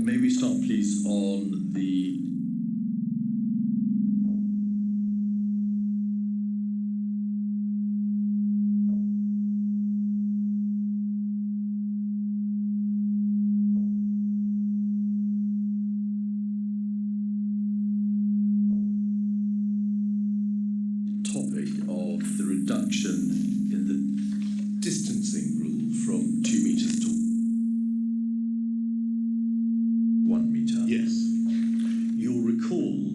May we start, please, on the topic of the reduction in the distancing rule from 2 metres to 1 metre. Yes. You'll recall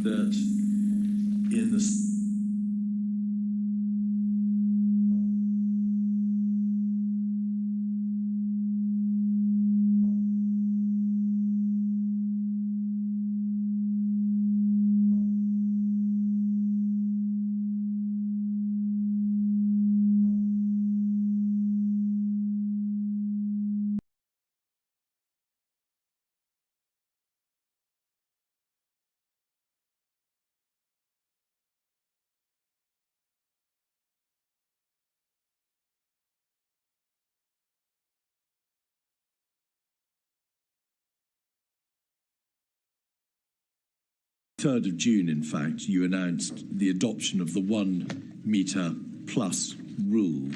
that in the third of June, in fact, you announced the adoption of the 1 metre plus rule.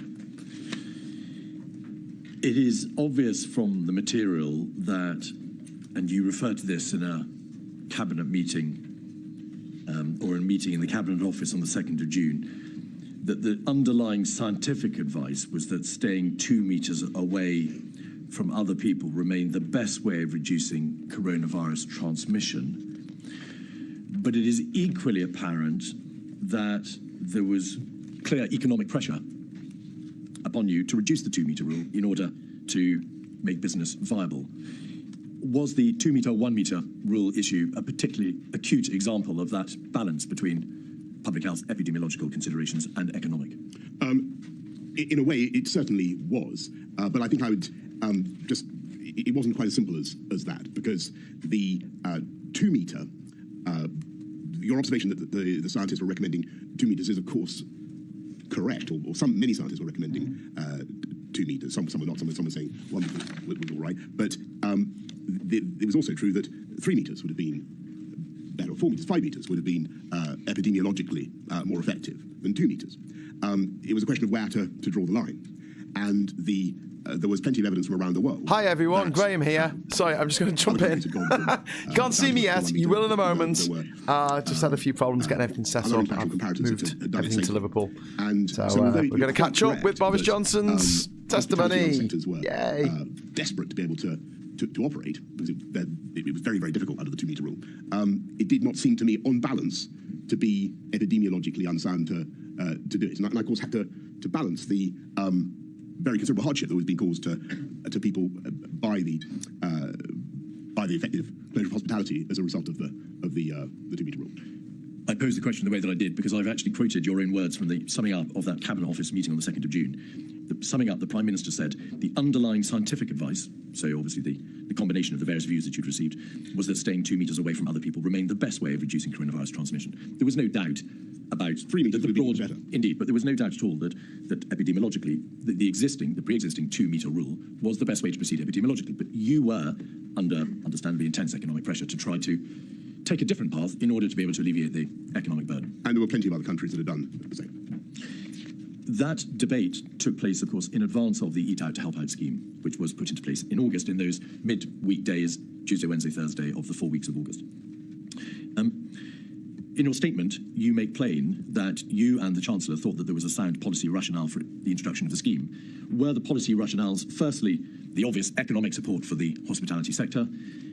It is obvious from the material that, and you referred to this in a cabinet meeting or a meeting in the Cabinet Office on the 2nd of June, that the underlying scientific advice was that staying 2 metres away from other people remained the best way of reducing coronavirus transmission. But it is equally apparent that there was clear economic pressure upon you to reduce the 2 metre rule in order to make business viable. Was the 2 metre, 1 metre rule issue a particularly acute example of that balance between public health, epidemiological considerations and economic? In a way, it certainly was. But I think I would it wasn't quite as simple as that, because the 2 metre, your observation that the scientists were recommending 2 metres is, of course, correct, or many scientists were recommending 2 metres. Some were not. Some were saying 1 metre was all right. But it was also true that 3 metres would have been better, or 4 metres, 5 metres would have been epidemiologically more effective than 2 metres. It was a question of where to draw the line, and there was plenty of evidence from around the world. Hi everyone, Graham here. Sorry, I'm just going to jump in. Can't see me yet, you will in a moment. Just had a few problems getting everything set up. I've moved everything to Liverpool. So we're going to catch up with Boris Johnson's testimony. Yay. Desperate to be able to operate, because it was very, very difficult under the 2 metre rule. It did not seem to me, on balance, to be epidemiologically unsound to do it. And I, of course, had to balance the very considerable hardship that was being caused to people by the effective closure of hospitality as a result of the 2 metre rule. I posed the question the way that I did because I've actually quoted your own words from the summing up of that Cabinet Office meeting on the 2nd of June. Summing up, the Prime Minister said the underlying scientific advice, so obviously the combination of the various views that you'd received, was that staying 2 metres away from other people remained the best way of reducing coronavirus transmission. There was no doubt about 3 metres would have been better. Indeed, but there was no doubt at all that epidemiologically, the pre-existing 2 metre rule was the best way to proceed epidemiologically. But you were under understandably intense economic pressure to try to take a different path in order to be able to alleviate the economic burden. And there were plenty of other countries that had done the same. That debate took place, of course, in advance of the Eat Out to Help Out scheme, which was put into place in August, in those mid-week days, Tuesday, Wednesday, Thursday of the 4 weeks of August. In your statement, you make plain that you and the Chancellor thought that there was a sound policy rationale for the introduction of the scheme. Were the policy rationales, firstly, the obvious economic support for the hospitality sector,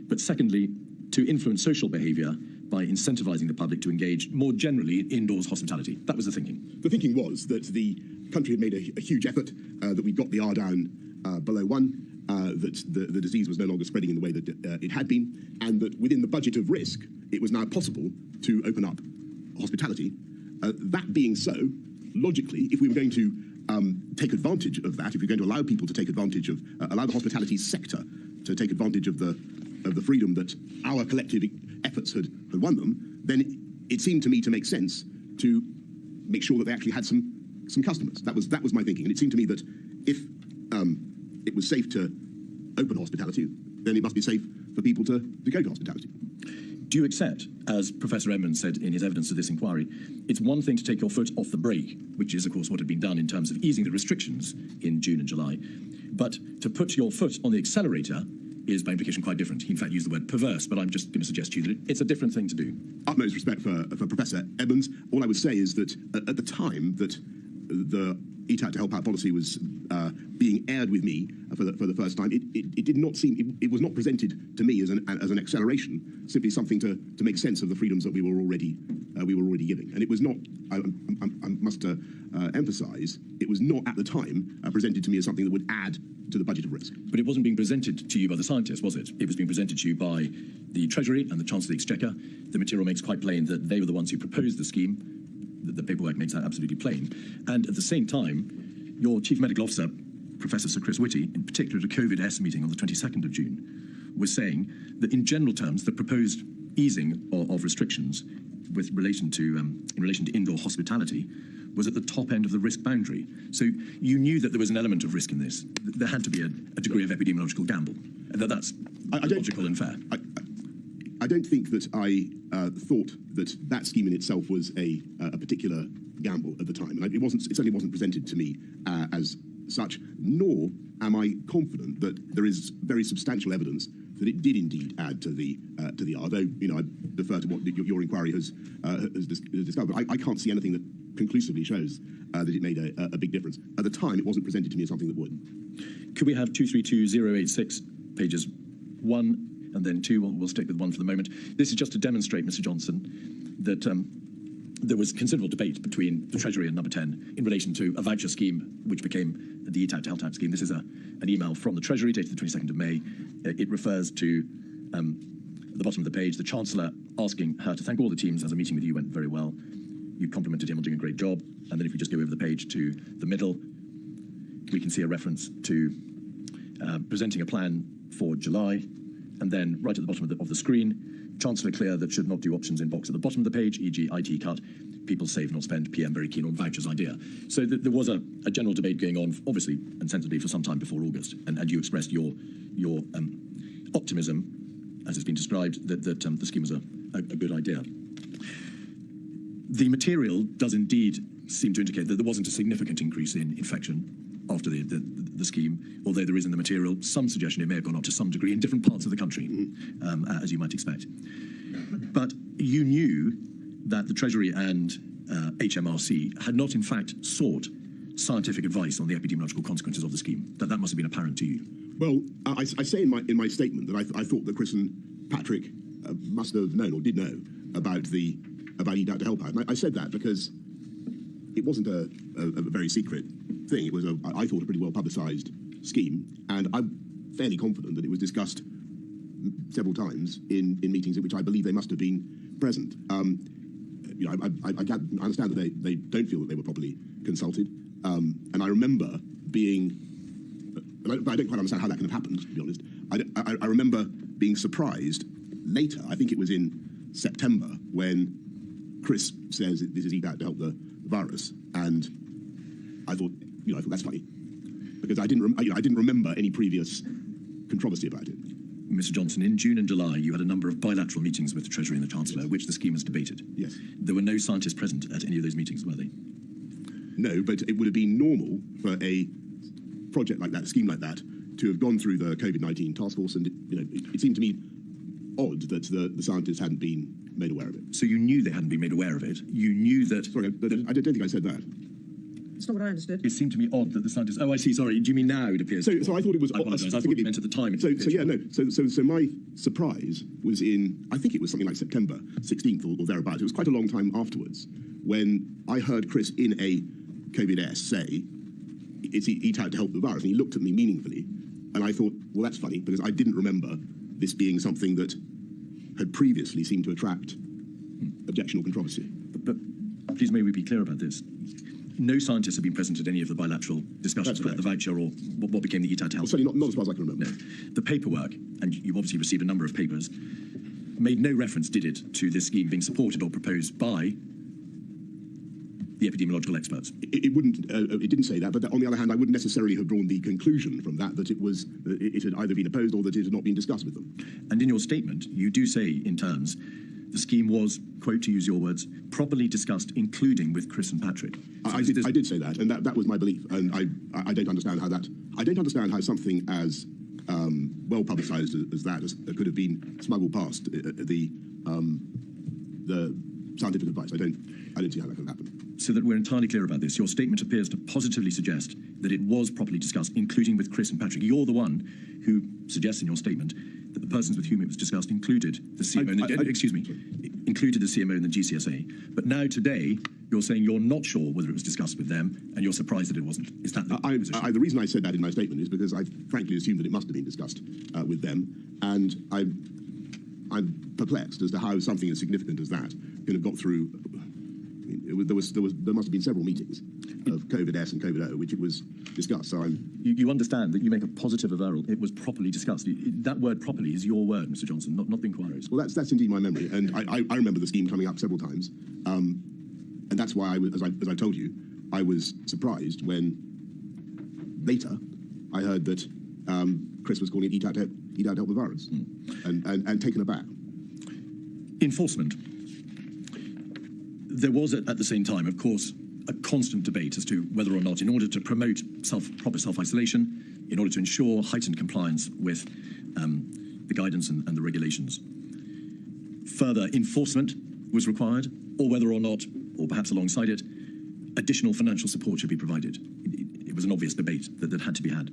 but secondly, to influence social behaviour by incentivising the public to engage more generally in indoors hospitality? That was the thinking. The thinking was that the country had made a huge effort, that we got the R down below 1, that the disease was no longer spreading in the way that it had been, and that within the budget of risk, it was now possible to open up hospitality. That being so, logically, if we were going to take advantage of that, if we were going to allow people to take advantage of, allow the hospitality sector to take advantage of the freedom that our collective efforts had won them, then it seemed to me to make sense to make sure that they actually had some customers. That was my thinking, and it seemed to me that if it was safe to open hospitality, then it must be safe for people to go to hospitality. Do you accept, as Professor Edmonds said in his evidence of this inquiry, it's one thing to take your foot off the brake, which is, of course, what had been done in terms of easing the restrictions in June and July, but to put your foot on the accelerator is, by implication, quite different. He, in fact, used the word perverse, but I'm just going to suggest to you that it's a different thing to do. Utmost respect for Professor Edmonds. All I would say is that at the time that the Eat Out to Help Out policy was being aired with me for the first time, it did not seem, it was not presented to me as an acceleration, simply something to make sense of the freedoms that we were already giving. And it was not, I must emphasise, it was not at the time presented to me as something that would add to the budget of risk. But it wasn't being presented to you by the scientists, was it? It was being presented to you by the Treasury and the Chancellor of the Exchequer. The material makes quite plain that they were the ones who proposed the scheme. The paperwork makes that absolutely plain. And at the same time, your Chief Medical Officer, Professor Sir Chris Whitty, in particular at a COVID-S meeting on the 22nd of June, was saying that in general terms, the proposed easing of restrictions with relation to in relation to indoor hospitality was at the top end of the risk boundary. So you knew that there was an element of risk in this. There had to be a degree of epidemiological gamble. And that's logical and fair. I don't think that I thought that scheme in itself was a particular gamble at the time, and it certainly wasn't presented to me as such. Nor am I confident that there is very substantial evidence that it did indeed add to the although I defer to what your inquiry has discovered. But I can't see anything that conclusively shows that it made a big difference. At the time, it wasn't presented to me as something that would. Could we have 232086 pages 1 and then 2? We'll stick with 1 for the moment. This is just to demonstrate, Mr. Johnson, that there was considerable debate between the Treasury and Number 10 in relation to a voucher scheme, which became the Eat Out to Help Out scheme. This is an email from the Treasury dated the 22nd of May. It refers to at the bottom of the page, the Chancellor asking her to thank all the teams as a meeting with you went very well. You complimented him on doing a great job. And then if we just go over the page to the middle, we can see a reference to presenting a plan for July. And then right at the bottom of the screen, Chancellor clear that should not do options in box at the bottom of the page, e.g. IT cut, people save not spend, PM very keen on vouchers idea. So there was a general debate going on, obviously and sensibly, for some time before August. And you expressed your optimism, as it's been described, that the scheme was a good idea. The material does indeed seem to indicate that there wasn't a significant increase in infection after the scheme, although there is in the material some suggestion it may have gone up to some degree in different parts of the country, as you might expect. But you knew that the Treasury and HMRC had not in fact sought scientific advice on the epidemiological consequences of the scheme. That must have been apparent to you. Well, I say in my statement that I thought that Chris and Patrick must have known or did know about Eat Out to Help Out. And I said that because it wasn't a very secret thing. It was, I thought, a pretty well publicised scheme, and I'm fairly confident that it was discussed several times in meetings in which I believe they must have been present. I understand that they don't feel that they were properly consulted, and I remember being, I don't quite understand how that can have happened, to be honest. I remember being surprised later, I think it was in September, when Chris says this is Eat Out to Help the virus, and I thought that's funny, because I didn't remember any previous controversy about it. Mr. Johnson, in June and July, you had a number of bilateral meetings with the Treasury and the Chancellor, which the scheme was debated. Yes. There were no scientists present at any of those meetings, were they? No, but it would have been normal for a project like that, a scheme like that, to have gone through the COVID-19 task force, and it seemed to me odd that the scientists hadn't been made aware of it. So you knew they hadn't been made aware of it. You knew that. Sorry, I don't think I said that. That's not what I understood. It seemed to me odd that the scientists. Oh, I see. Sorry. Do you mean now? It appears. So I thought it was. I apologise. I thought you meant at the time. So my surprise was in, I think it was something like September 16th or thereabouts. It was quite a long time afterwards when I heard Chris in a COVID-S say, "It's Eat Out to Help the virus," and he looked at me meaningfully, and I thought, well, that's funny, because I didn't remember this being something that had previously seemed to attract objection or controversy. But please, may we be clear about this? No scientists have been present at any of the bilateral discussions about the voucher or what became the Eat Out to Help. Well, certainly not as far as I can remember. No. The paperwork, and you've obviously received a number of papers, made no reference, did it, to this scheme being supported or proposed by the epidemiological experts. It wouldn't. It didn't say that. But on the other hand, I wouldn't necessarily have drawn the conclusion from that it had either been opposed or that it had not been discussed with them. And in your statement, you do say in terms, the scheme was, quote, to use your words, properly discussed, including with Chris and Patrick. So I did say that, and that was my belief. And I don't understand how that. I don't understand how something as well publicised as that could have been smuggled past the scientific advice. I don't see how that could happen. So that we're entirely clear about this, your statement appears to positively suggest that it was properly discussed, including with Chris and Patrick. You're the one who suggests in your statement that the persons with whom it was discussed included the CMO, included the CMO and the GCSA. But now today, you're saying you're not sure whether it was discussed with them, and you're surprised that it wasn't. Is that the position? The reason I said that in my statement is because I frankly assumed that it must have been discussed with them, and I'm perplexed as to how something as significant as that could have got through. There must have been several meetings of COVID-S and COVID-O, which it was discussed. So you understand that you make a positive avowal. It was properly discussed. That word "properly" is your word, Mr. Johnson, not the inquiries. Well, that's indeed my memory, and I remember the scheme coming up several times, and that's why as I told you, I was surprised when later I heard that Chris was calling it "Eat Out to Help the Virus," and taken aback. Enforcement. There was, at the same time, of course, a constant debate as to whether or not, in order to promote proper self-isolation, in order to ensure heightened compliance with the guidance and the regulations, further enforcement was required, or whether or not, or perhaps alongside it, additional financial support should be provided. It was an obvious debate that had to be had.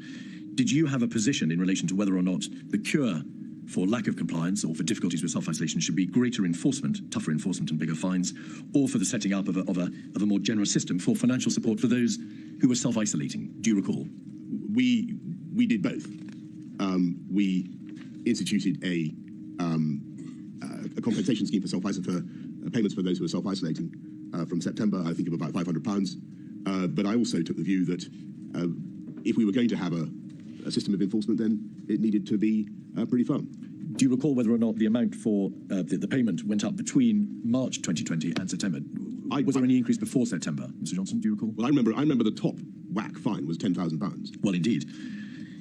Did you have a position in relation to whether or not the cure for lack of compliance or for difficulties with self-isolation should be greater enforcement, tougher enforcement and bigger fines, or for the setting up of a more generous system for financial support for those who were self-isolating? Do you recall? We did both. We instituted a compensation scheme for payments for those who are self-isolating from September, I think of about £500. But I also took the view that if we were going to have a system of enforcement, then it needed to be pretty firm. Do you recall whether or not the amount for the payment went up between March 2020 and September? Was there any increase before September, Mr. Johnson? Do you recall? Well, I remember the top whack fine was £10,000. Well, indeed.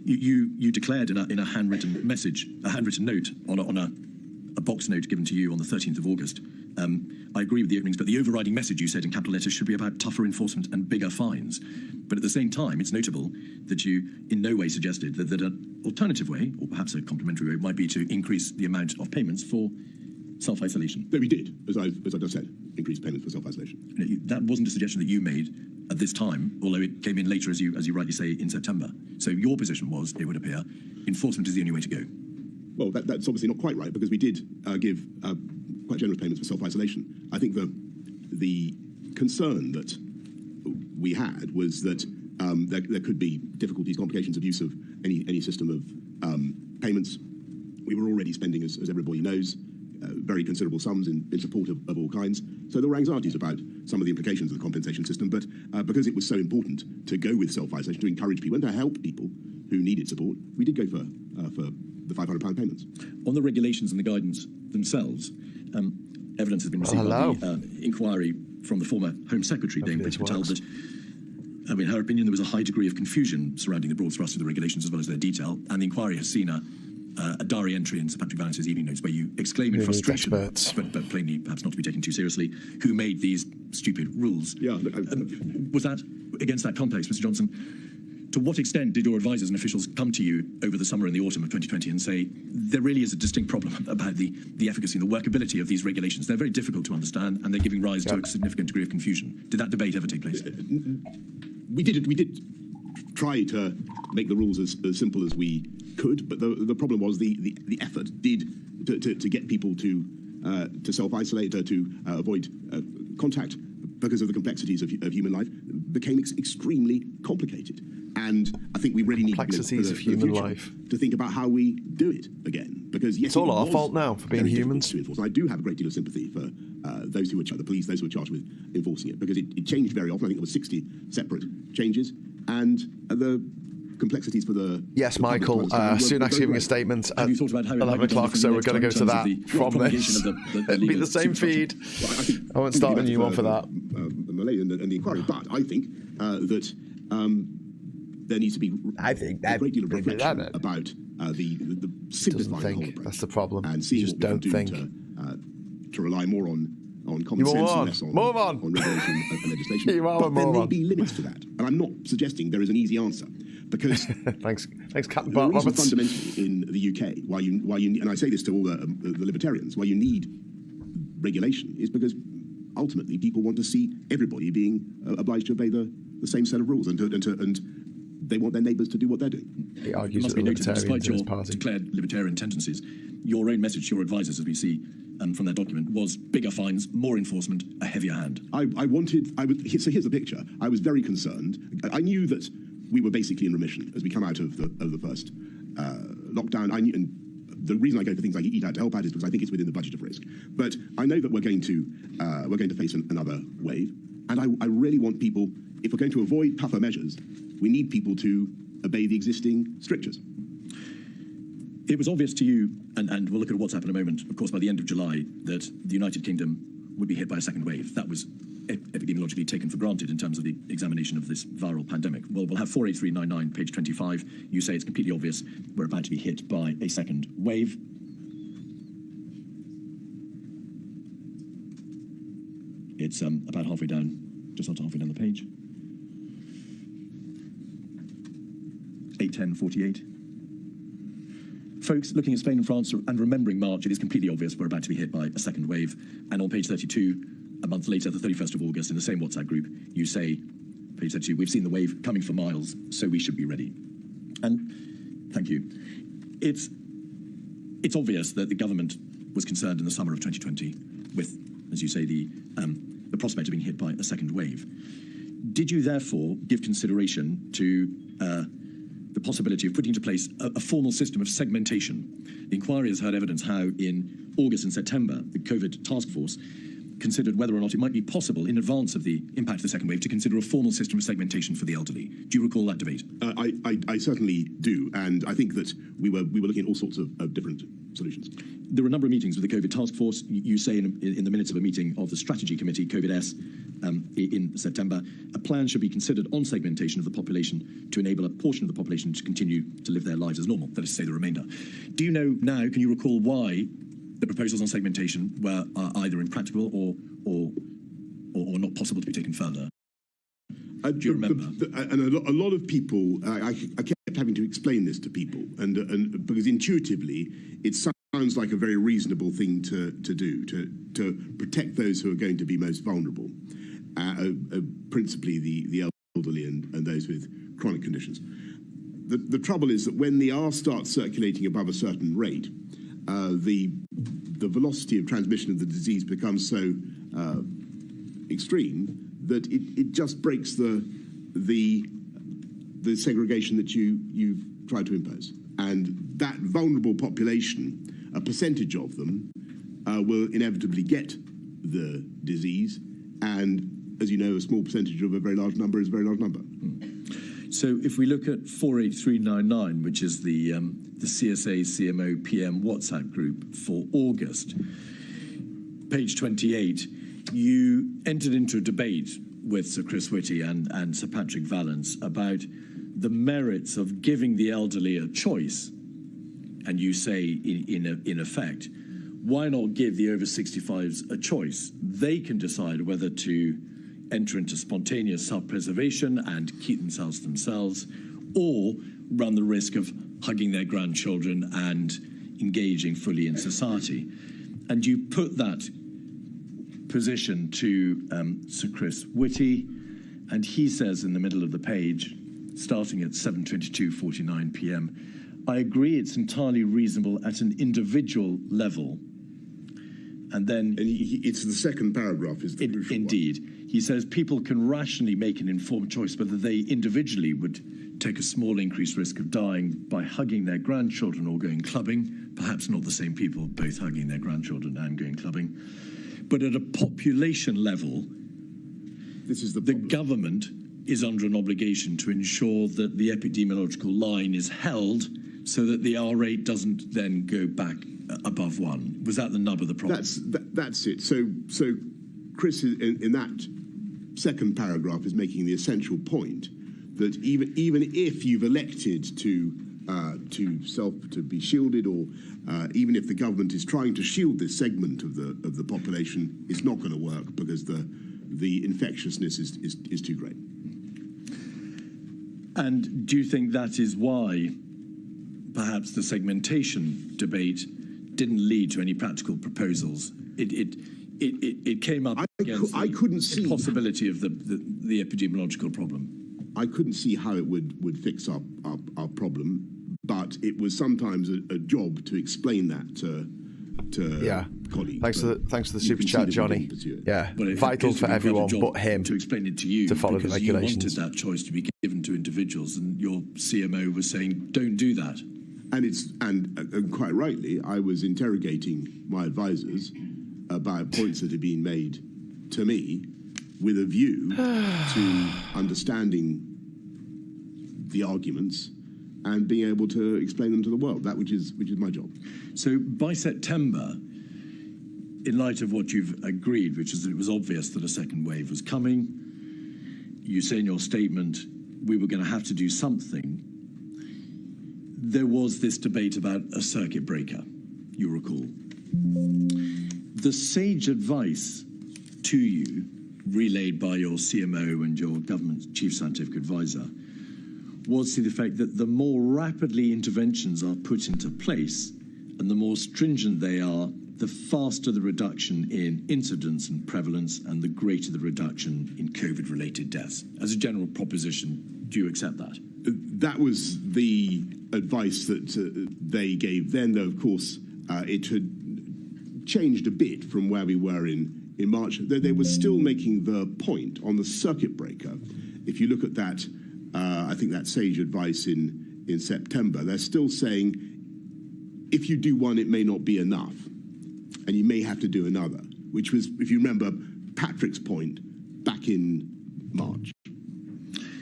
You declared in a handwritten message, a handwritten note on a box note given to you on the 13th of August. I agree with the openings, but the overriding message you said in capital letters should be about tougher enforcement and bigger fines. But at the same time, it's notable that you in no way suggested that an alternative way, or perhaps a complementary way, might be to increase the amount of payments for self-isolation. No, we did, as I just said, increase payments for self-isolation. That wasn't a suggestion that you made at this time, although it came in later, as you rightly say, in September. So your position was, it would appear, enforcement is the only way to go. Well, that's obviously not quite right, because we did give quite generous payments for self-isolation. I think the concern that we had was that there could be difficulties, complications of use of any system of payments. We were already spending, as everybody knows, very considerable sums in support of all kinds. So there were anxieties about some of the implications of the compensation system, but because it was so important to go with self-isolation, to encourage people and to help people who needed support, we did go for the £500 payments. On the regulations and the guidance themselves, evidence has been received by the inquiry from the former Home Secretary, Dame Priti Patel, that, in her opinion, there was a high degree of confusion surrounding the broad thrust of the regulations as well as their detail, and the inquiry has seen a diary entry in Sir Patrick Vallance's evening notes where you exclaim in frustration, but plainly perhaps not to be taken too seriously, who made these stupid rules. Yeah, was that, against that context, Mr. Johnson, to what extent did your advisors and officials come to you over the summer and the autumn of 2020 and say, there really is a distinct problem about the efficacy and the workability of these regulations? They're very difficult to understand and they're giving rise to a significant degree of confusion. Did that debate ever take place? We did try to make the rules as simple as we could, but the problem was the effort to get people to self-isolate, to avoid contact because of the complexities of human life, became extremely complicated. And I think we really need complexities of human life to think about how we do it again. Because yes, it's all our fault now for being humans. I do have a great deal of sympathy for those who were the police, those who were charged with enforcing it, because it changed very often. I think there were 60 separate changes, and the complexities for the... Yes, Michael, Sunak's giving a statement at 11 o'clock, so we're going to go to that from this. It'll be the same feed. I won't start a new one for that. lady and the inquiry. But I think that there needs to be a great deal of reflection about the simplifying the whole approach. That's the problem. And seeing just what we can do to rely more on common sense and less on regulation and legislation. But there may be limits to that. And I'm not suggesting there is an easy answer. Because thanks, Captain Bart Roberts. Fundamentally, in the UK, why you, and I say this to all the libertarians, why you need regulation is because ultimately people want to see everybody being obliged to obey the same set of rules, and they want their neighbours to do what they're doing. He argues it must be noted that despite your declared libertarian tendencies, your own message to your advisors, as we see from that document, was bigger fines, more enforcement, a heavier hand. So here's the picture. I was very concerned. I knew that we were basically in remission as we come out of the first lockdown. I knew, and the reason I go for things like Eat Out to Help Out is because I think it's within the budget of risk. But I know that we're going to face another wave, and I really want people, if we're going to avoid tougher measures, we need people to obey the existing strictures. It was obvious to you, and we'll look at WhatsApp in a moment, of course, by the end of July, that the United Kingdom would be hit by a second wave. That was epidemiologically taken for granted in terms of the examination of this viral pandemic. Well, we'll have 48399, page 25. You say it's completely obvious we're about to be hit by a second wave. It's about halfway down, just after halfway down the page. 8:10:48. Folks, looking at Spain and France and remembering March, it is completely obvious we're about to be hit by a second wave. And on page 32, a month later, the 31st of August, in the same WhatsApp group, you say, page 32, we've seen the wave coming for miles, so we should be ready. And thank you. It's obvious that the government was concerned in the summer of 2020 with, as you say, the prospect of being hit by a second wave. Did you therefore give consideration to the possibility of putting into place a formal system of segmentation? The inquiry has heard evidence how in August and September, the COVID task force considered whether or not it might be possible, in advance of the impact of the second wave, to consider a formal system of segmentation for the elderly. Do you recall that debate? I certainly do, and I think that we were looking at all sorts of different solutions. There were a number of meetings with the COVID task force. You say in the minutes of a meeting of the strategy committee, COVID-S, in September, a plan should be considered on segmentation of the population to enable a portion of the population to continue to live their lives as normal, that is to say the remainder. Do you know now, can you recall why the proposals on segmentation were either impractical or not possible to be taken further? Do you remember? And a lot of people, I kept having to explain this to people, and because intuitively it sounds like a very reasonable thing to do, to protect those who are going to be most vulnerable, principally the elderly and those with chronic conditions. The trouble is that when the R starts circulating above a certain rate, the velocity of transmission of the disease becomes so extreme that it just breaks the segregation that you've tried to impose. And that vulnerable population, a percentage of them, will inevitably get the disease. And as you know, a small percentage of a very large number is a very large number. So if we look at 48399, which is the CSA CMO PM WhatsApp group for August, page 28, you entered into a debate with Sir Chris Whitty and Sir Patrick Vallance about the merits of giving the elderly a choice. And you say, in effect, why not give the over 65s a choice? They can decide whether to enter into spontaneous self-preservation and keep themselves, or run the risk of hugging their grandchildren and engaging fully in society. And you put that position to Sir Chris Whitty, and he says in the middle of the page, starting at 7:22:49 p.m, I agree it's entirely reasonable at an individual level. And then it's the second paragraph is the crucial indeed one. He says people can rationally make an informed choice whether they individually would take a small increased risk of dying by hugging their grandchildren or going clubbing, perhaps not the same people both hugging their grandchildren and going clubbing, but at a population level, this is the government is under an obligation to ensure that the epidemiological line is held so that the R rate doesn't then go back above 1. Was that the nub of the problem? That's it. So Chris, in that second paragraph is making the essential point that even if you've elected to be shielded, or even if the government is trying to shield this segment of the population, it's not going to work because the infectiousness is too great. And do you think that is why perhaps the segmentation debate didn't lead to any practical proposals? It came up against the possibility of the epidemiological problem. I couldn't see how it would fix our problem, but it was sometimes a job to explain that to colleagues. Thanks for the super chat, Johnny. Yeah, vital for everyone but him to explain it to you, to follow the regulations. You wanted that choice to be given to individuals, and your CMO was saying, "Don't do that." And quite rightly, I was interrogating my advisors about points that had been made to me with a view to understanding the arguments and being able to explain them to the world, that which is my job. So by September, in light of what you've agreed, which is that it was obvious that a second wave was coming, you say in your statement, we were going to have to do something. There was this debate about a circuit breaker, you recall. The sage advice to you, relayed by your CMO and your government chief scientific advisor, was to the effect that the more rapidly interventions are put into place and the more stringent they are, the faster the reduction in incidence and prevalence and the greater the reduction in COVID-related deaths. As a general proposition, do you accept that? That was the advice that they gave then, though, of course, it had changed a bit from where we were in March. They were still making the point on the circuit breaker. If you look at that, I think that sage advice in September, they're still saying, if you do one, it may not be enough, and you may have to do another, which was, if you remember, Patrick's point back in March.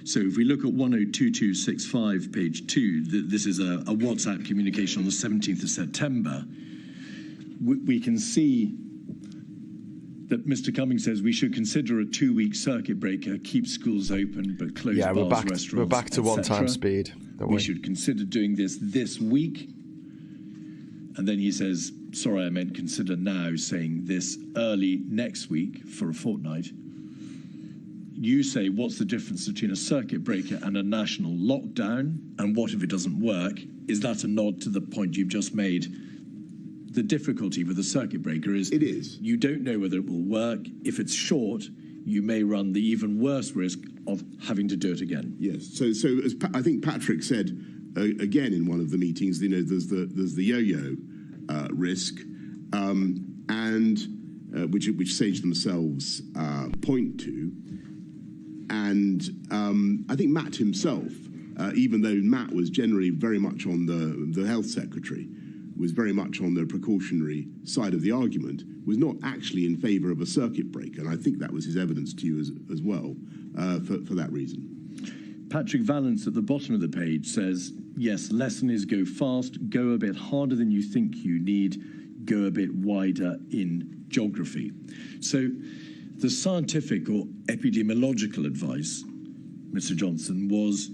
So if we look at 102265, page 2, this is a WhatsApp communication on the 17th of September, we can see that Mr. Cummings says we should consider a 2-week circuit breaker, keep schools open, but close bars, restaurants, we're back to one-time speed. We should consider doing this week. And then he says, sorry, I meant consider now, saying this early next week for a fortnight. You say, what's the difference between a circuit breaker and a national lockdown? And what if it doesn't work? Is that a nod to the point you've just made? The difficulty with a circuit breaker is it is. You don't know whether it will work. If it's short, you may run the even worse risk of having to do it again. Yes. So as I think Patrick said again in one of the meetings, there's the yo-yo risk, and which Sage themselves point to, and I think Matt himself, even though Matt was generally very much on the health secretary, was very much on the precautionary side of the argument, was not actually in favour of a circuit breaker, and I think that was his evidence to you as well, for that reason. Patrick Vallance at the bottom of the page says, yes, lesson is go fast, go a bit harder than you think you need, go a bit wider in geography. So the scientific or epidemiological advice, Mr. Johnson, was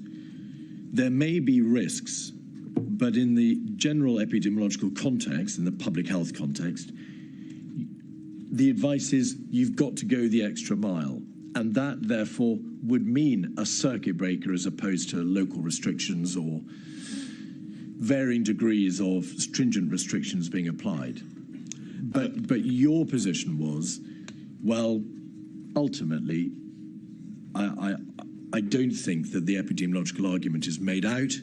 there may be risks, but in the general epidemiological context, in the public health context, the advice is you've got to go the extra mile. And that, therefore, would mean a circuit breaker as opposed to local restrictions or varying degrees of stringent restrictions being applied. But your position was, well, ultimately, I don't think that the epidemiological argument is made out.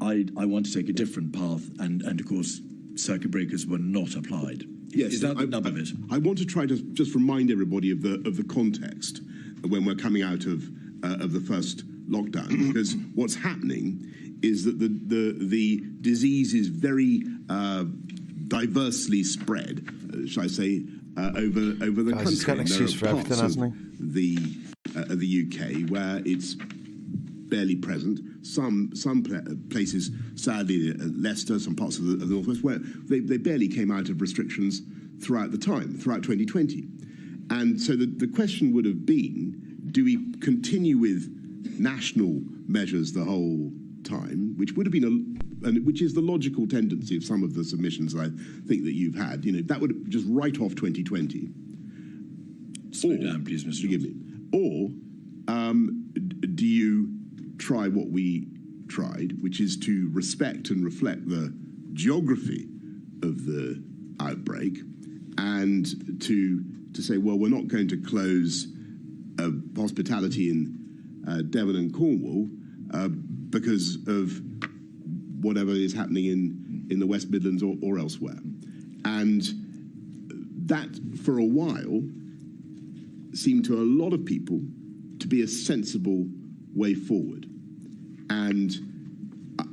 I want to take a different path, and of course, circuit breakers were not applied. Yes, is that the nub of it? I want to try to just remind everybody of the context when we're coming out of the first lockdown, because what's happening is that the disease is very diversely spread, shall I say, over the country. He's got an excuse for everything, hasn't he? The UK where it's barely present. Some places, sadly, Leicester, some parts of the northwest, where they barely came out of restrictions throughout 2020. And so the question would have been, do we continue with national measures the whole time, which would have been which is the logical tendency of some of the submissions I think that you've had. That would just write off 2020. Slow down, please, Mr. Forgive me. Or do you try what we tried, which is to respect and reflect the geography of the outbreak, and to say, well, we're not going to close hospitality in Devon and Cornwall because of whatever is happening in the West Midlands or elsewhere. And that, for a while, seemed to a lot of people to be a sensible way forward. And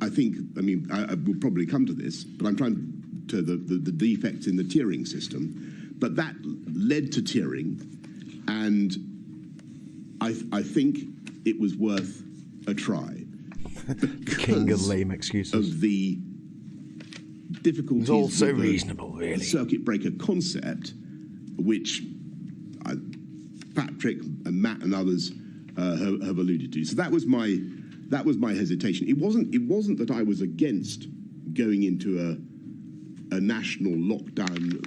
I think, I will probably come to this, but I'm trying to the defects in the tiering system. But that led to tiering, and I think it was worth a try. King of lame excuses. Of the difficulties. It's all so with reasonable, really. The circuit breaker concept, which Patrick and Matt and others have alluded to. So that was my hesitation. It wasn't that I was against going into a national lockdown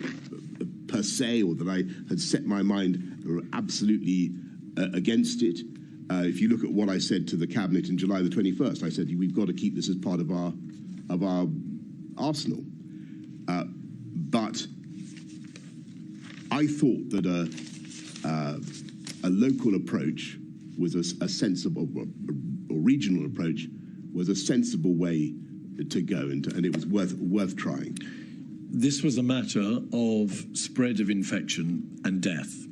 per se, or that I had set my mind absolutely against it. If you look at what I said to the Cabinet in July the 21st, I said we've got to keep this as part of our arsenal. But I thought that a local approach was a sensible, or regional approach was a sensible way to go, and it was worth trying. This was a matter of spread of infection and death.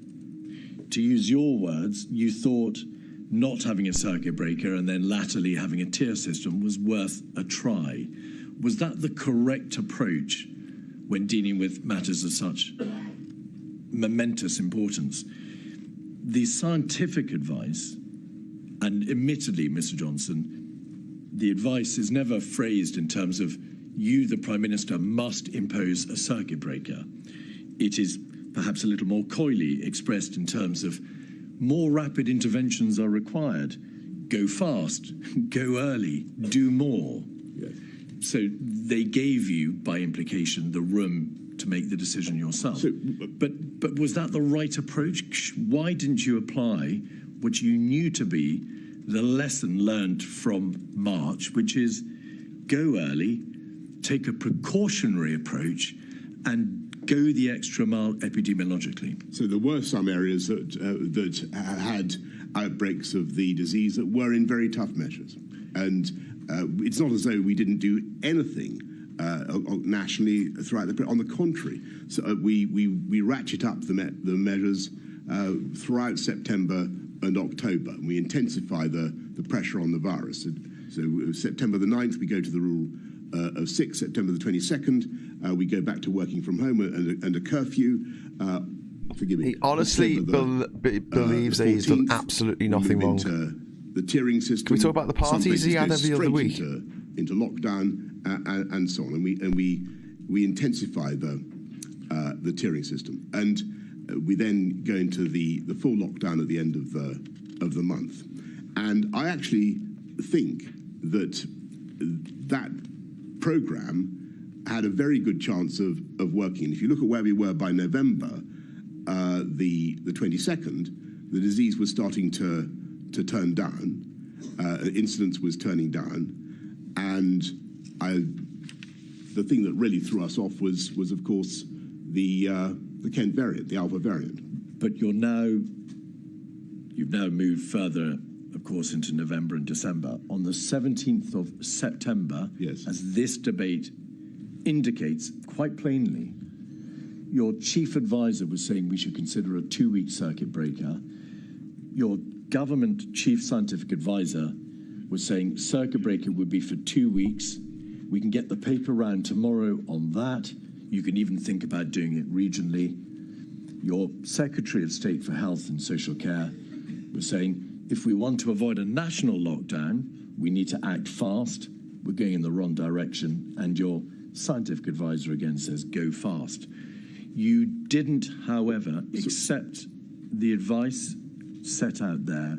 To use your words, you thought not having a circuit breaker and then latterly having a tier system was worth a try. Was that the correct approach when dealing with matters of such momentous importance? The scientific advice, and admittedly, Mr. Johnson, the advice is never phrased in terms of you, the Prime Minister, must impose a circuit breaker. It is perhaps a little more coyly expressed in terms of more rapid interventions are required. Go fast, go early, do more. Yes. So they gave you, by implication, the room to make the decision yourself. But was that the right approach? Why didn't you apply what you knew to be the lesson learned from March, which is go early, take a precautionary approach, and go the extra mile epidemiologically? So there were some areas that had outbreaks of the disease that were in very tough measures. And it's not as though we didn't do anything nationally throughout on the contrary. So we ratchet up the measures throughout September and October, and we intensify the pressure on the virus. So September the 9th, we go to the rule of 6. September the 22nd, we go back to working from home and a curfew. Forgive me. He honestly believes that he's done absolutely nothing wrong. The tiering system. Can we talk about the parties he had every other week? Into lockdown and so on, and we intensify the tiering system, and we then go into the full lockdown at the end of the month. And I actually think that program had a very good chance of working. And if you look at where we were by November, the 22nd, the disease was starting to turn down. Incidence was turning down, and the thing that really threw us off was of course the Kent variant, the Alpha variant. But you've now moved further, of course, into November and December. On the 17th of September, yes, as this debate indicates quite plainly, your chief advisor was saying we should consider a 2-week circuit breaker. Your government chief scientific advisor was saying circuit breaker would be for 2 weeks. We can get the paper round tomorrow on that. You can even think about doing it regionally. Your Secretary of State for Health and Social Care was saying if we want to avoid a national lockdown, we need to act fast. We're going in the wrong direction. And your scientific advisor again says go fast. You didn't, however, accept the advice set out there,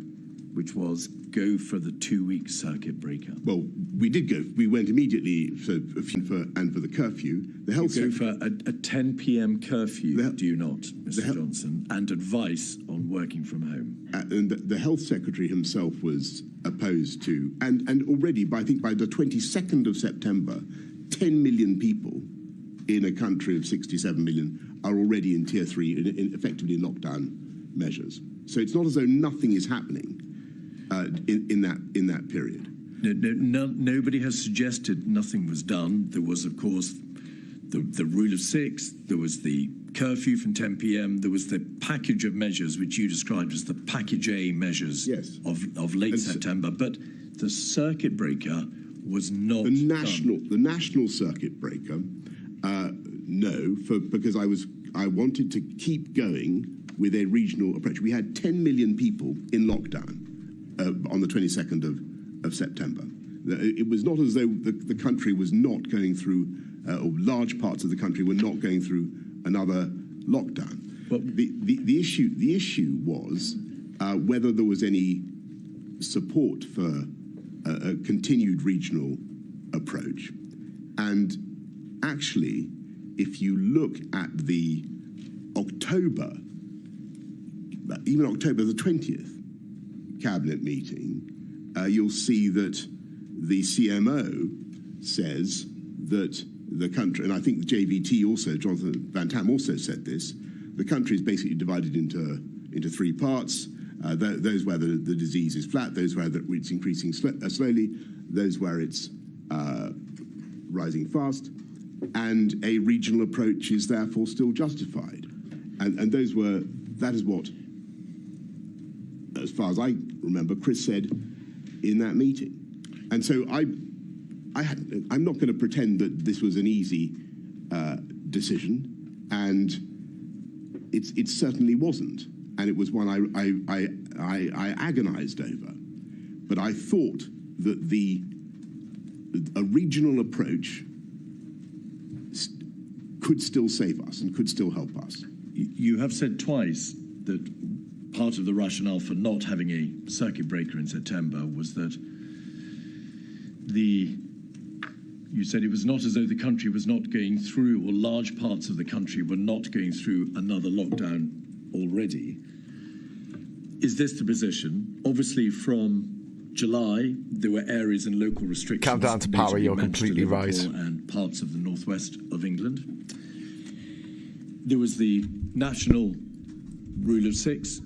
which was go for the 2-week circuit breaker. Well, we did go. We went immediately for the curfew. The health you go for a 10 p.m. curfew, do you not, Mr. Johnson, and advice on working from home? And the health secretary himself was opposed to, and already, I think by the 22nd of September, 10 million people in a country of 67 million are already in tier 3, effectively in lockdown measures. So it's not as though nothing is happening in that period. Nobody has suggested nothing was done. There was, of course, the rule of 6. There was the curfew from 10 p.m. There was the package of measures which you described as the package A measures of late September. But the circuit breaker was not the national circuit breaker. No, because I wanted to keep going with a regional approach. We had 10 million people in lockdown on the 22nd of September. It was not as though the country was not going through, or large parts of the country were not going through another lockdown. But the issue was whether there was any support for a continued regional approach. And actually, if you look at the even October the 20th cabinet meeting, you'll see that the CMO says that the country, and I think the JVT also, Jonathan Van Tam also said this, the country is basically divided into 3 parts. Those where the disease is flat, those where it's increasing slowly, those where it's rising fast, and a regional approach is therefore still justified. And that is what, as far as I remember, Chris said in that meeting. And so I'm not going to pretend that this was an easy decision, and it certainly wasn't. And it was one I agonized over. But I thought that a regional approach could still save us and could still help us. You have said twice that part of the rationale for not having a circuit breaker in September was that you said it was not as though the country was not going through, or large parts of the country were not going through another lockdown already. Is this the position? Obviously, from July, there were areas and local restrictions. Count down to power, you're completely right. And parts of the northwest of England. There was the national rule of 6.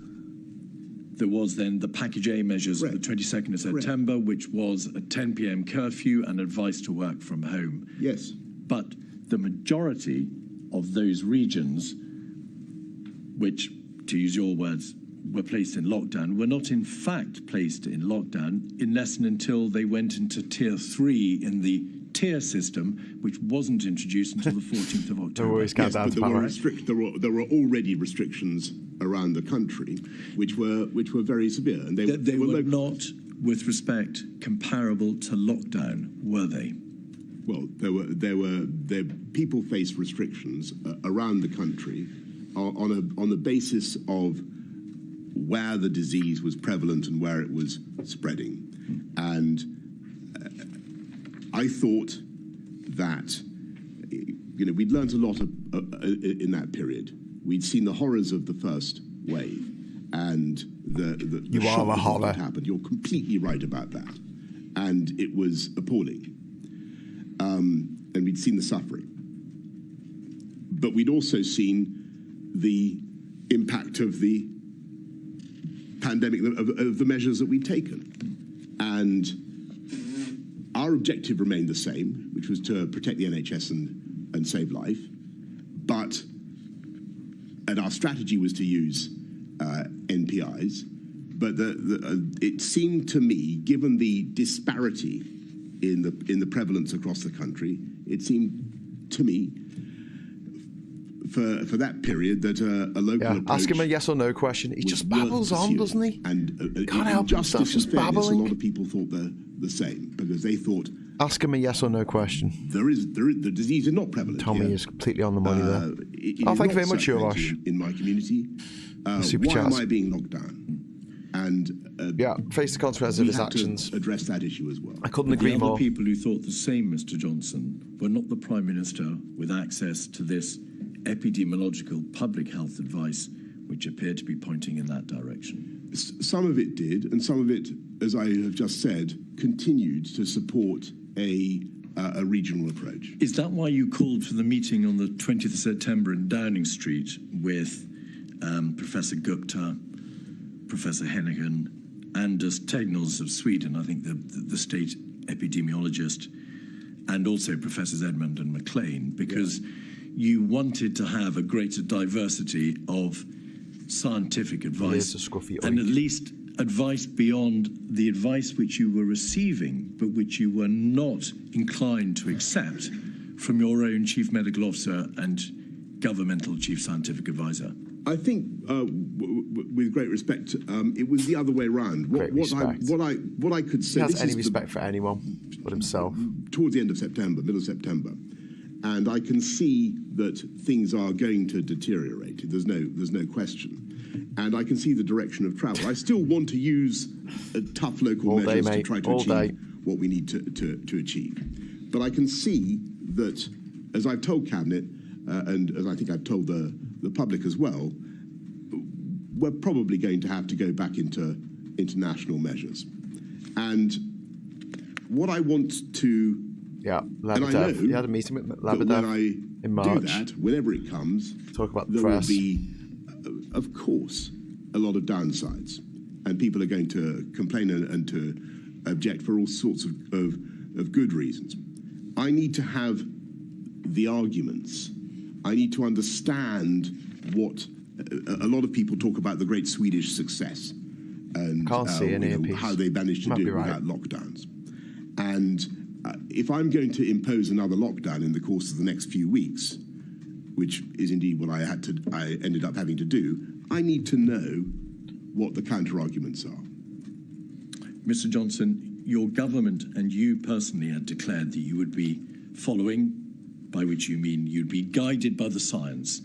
There was then the package A measures of the 22nd of September, which was a 10 p.m. curfew and advice to work from home. Yes. But the majority of those regions, which, to use your words, were placed in lockdown, were not in fact placed in lockdown unless and until they went into tier 3 in the tier system, which wasn't introduced until the 14th of October. There were already restrictions around the country, which were very severe, and they were not, with respect, comparable to lockdown, were they? Well, people faced restrictions around the country on the basis of where the disease was prevalent and where it was spreading, and I thought that we'd learned a lot in that period. We'd seen the horrors of the first wave, and the shock that happened. You're completely right about that, and it was appalling. And we'd seen the suffering, but we'd also seen the impact of the pandemic, of the measures that we'd taken, and our objective remained the same, which was to protect the NHS and save life, and our strategy was to use NPIs, but it seemed to me, given the disparity in the prevalence across the country, it seemed to me for that period that a local approach. Ask him a yes or no question. He just babbles on, doesn't he? And can't help himself, just babbling. A lot of people thought the same, because they thought. Ask him a yes or no question. The disease is not prevalent. Tommy is completely on the money there. Thank you very much, Yovash. In my community, why am I being locked down? And face the consequences of his actions. Address that issue as well. I couldn't agree more. The other people who thought the same, Mr. Johnson, were not the Prime Minister with access to this epidemiological public health advice, which appeared to be pointing in that direction. Some of it did, and some of it, as I have just said, continued to support a regional approach. Is that why you called for the meeting on the 20th of September in Downing Street with Professor Gupta, Professor Hennigan, Anders Tegnell of Sweden, I think the state epidemiologist, and also Professors Edmund and McLean, because you wanted to have a greater diversity of scientific advice and at least advice beyond the advice which you were receiving, but which you were not inclined to accept from your own Chief Medical Officer and governmental Chief Scientific Advisor? I think, with great respect, it was the other way around. What I could say. He has any respect for anyone but himself. Towards the end of September, middle of September, and I can see that things are going to deteriorate. There's no question, and I can see the direction of travel. I still want to use tough local measures to try to achieve what we need to achieve. But I can see that, as I've told Cabinet, and as I think I've told the public as well, we're probably going to have to go back into international measures. And what I want to... Yeah, Labadev. And I know you had a meeting with Labadev in March. Do that, whenever it comes, talk about there press. will be, of course, a lot of downsides. And people are going to complain and to object for all sorts of good reasons. I need to have the arguments. I need to understand what a lot of people talk about, the great Swedish success and how they managed to do it without lockdowns. And if I'm going to impose another lockdown in the course of the next few weeks, which is indeed what I ended up having to do, I need to know what the counter-arguments are. Mr. Johnson, your government and you personally had declared that you would be following, by which you mean you'd be guided by the science.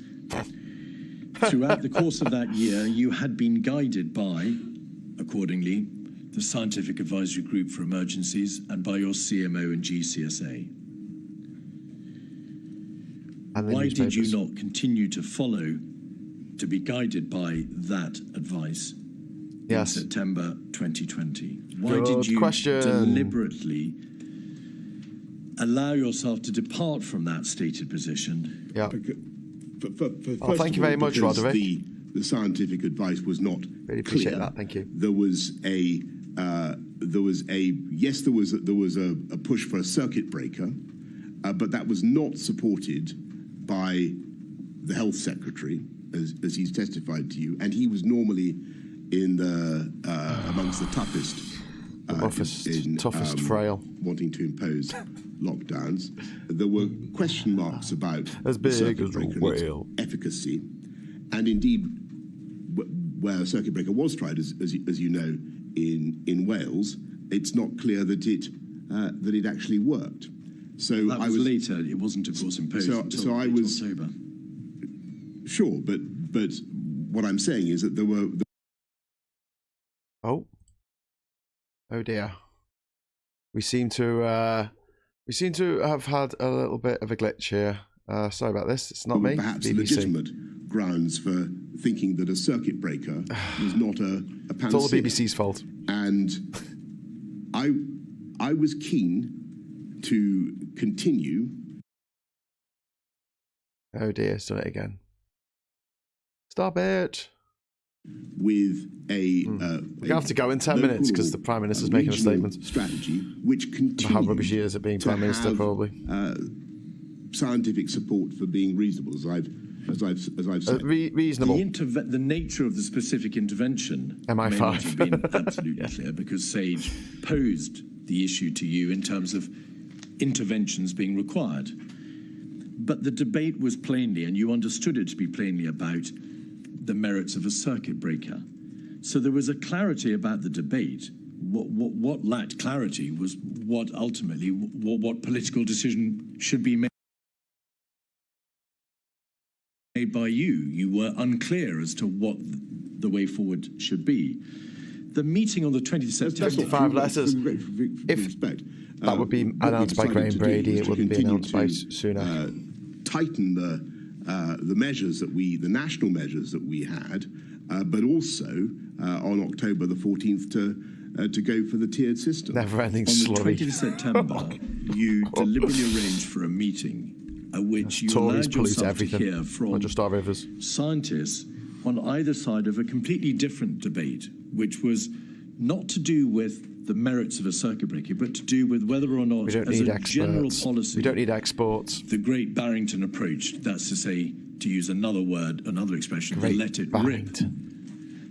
Throughout the course of that year, you had been guided by, accordingly, the Scientific Advisory Group for Emergencies and by your CMO and GCSA. Why did you not continue to follow, to be guided by that advice in September 2020? Why did you deliberately allow yourself to depart from that stated position? Yeah. Thank you very much, Roderick. The scientific advice was not really appreciate clear. That. Thank you. There was a push for a circuit breaker, but that was not supported by the health secretary, as he's testified to you, and he was normally in the amongst the toughest. Toughest frail. Wanting to impose lockdowns. There were question marks about the circuit breaker and its efficacy. And indeed, where a circuit breaker was tried, as you know, in Wales, it's not clear that it actually worked. So that was later. It wasn't, of course, imposed until October. Sure, but what I'm saying is that there were... Oh dear. We seem to have had a little bit of a glitch here. Sorry about this. It's not me. Perhaps BBC. Legitimate grounds for thinking that a circuit breaker was not a panacea. It's all the BBC's fault. And I was keen to continue. Oh dear, it's done it again. Stop it. With we're going to have to go in 10 minutes because the Prime Minister's making a statement. Strategy which continues. How rubbish he is at being Prime Minister, probably. Scientific support for being reasonable, as I've said. Reasonable. The nature of the specific intervention MI5 may not have been absolutely clear, because Sage posed the issue to you in terms of interventions being required. But the debate was plainly, and you understood it to be plainly, about the merits of a circuit breaker. So there was a clarity about the debate. What lacked clarity was what ultimately, what political decision should be made. made by you. You were unclear as to what the way forward should be. The meeting on the 20th of September... 55 letters. If that would be announced by Graham Brady, it wouldn't be announced by Sunak. Tighten the measures that the national measures that we had, but also on October the 14th to go for the tiered system. Never-ending slurry. On the 20th of September, you deliberately arranged for a meeting at which you allowed yourself to hear from scientists on either side of a completely different debate, which was not to do with the merits of a circuit breaker, but to do with whether or not, as a general policy, we don't need exports. The Great Barrington approach, that's to say, to use another word, another expression, the let it rip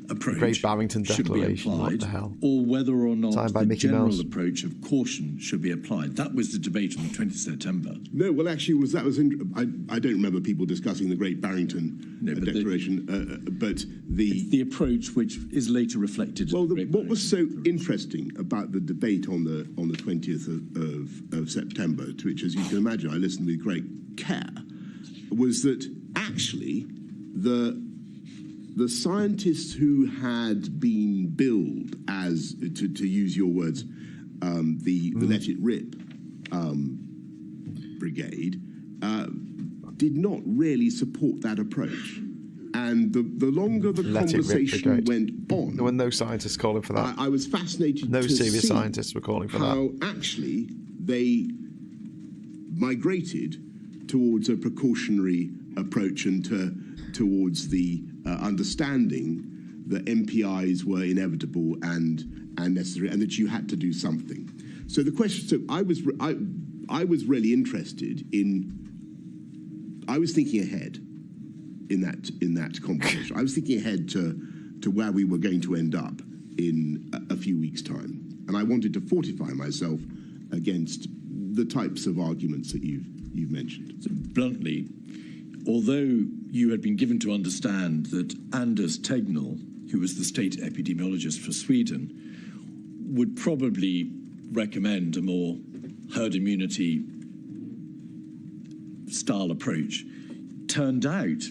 approach, Great Barrington should be Declaration, applied, what the hell? or whether or not the Mickey general Mouse. approach of caution should be applied. That was the debate on the 20th of September. No, well, actually, I don't remember people discussing the Great Barrington Declaration, but the approach which is later reflected. Well, what was so interesting about the debate on the 20th of September, to which, as you can imagine, I listened with great care, was that actually the scientists who had been billed as, to use your words, the Let It Rip brigade, did not really support that approach. And the longer the conversation went on... There were no scientists calling for that. I was fascinated no to serious see scientists were calling for how that. actually they migrated towards a precautionary approach and towards the understanding that MPIs were inevitable and necessary, and that you had to do something. So the question. So I was really interested in. I was thinking ahead in that conversation. I was thinking ahead to where we were going to end up in a few weeks' time, and I wanted to fortify myself against the types of arguments that you've mentioned. So bluntly, although you had been given to understand that Anders Tegnell, who was the state epidemiologist for Sweden, would probably recommend a more herd immunity style approach, turned out,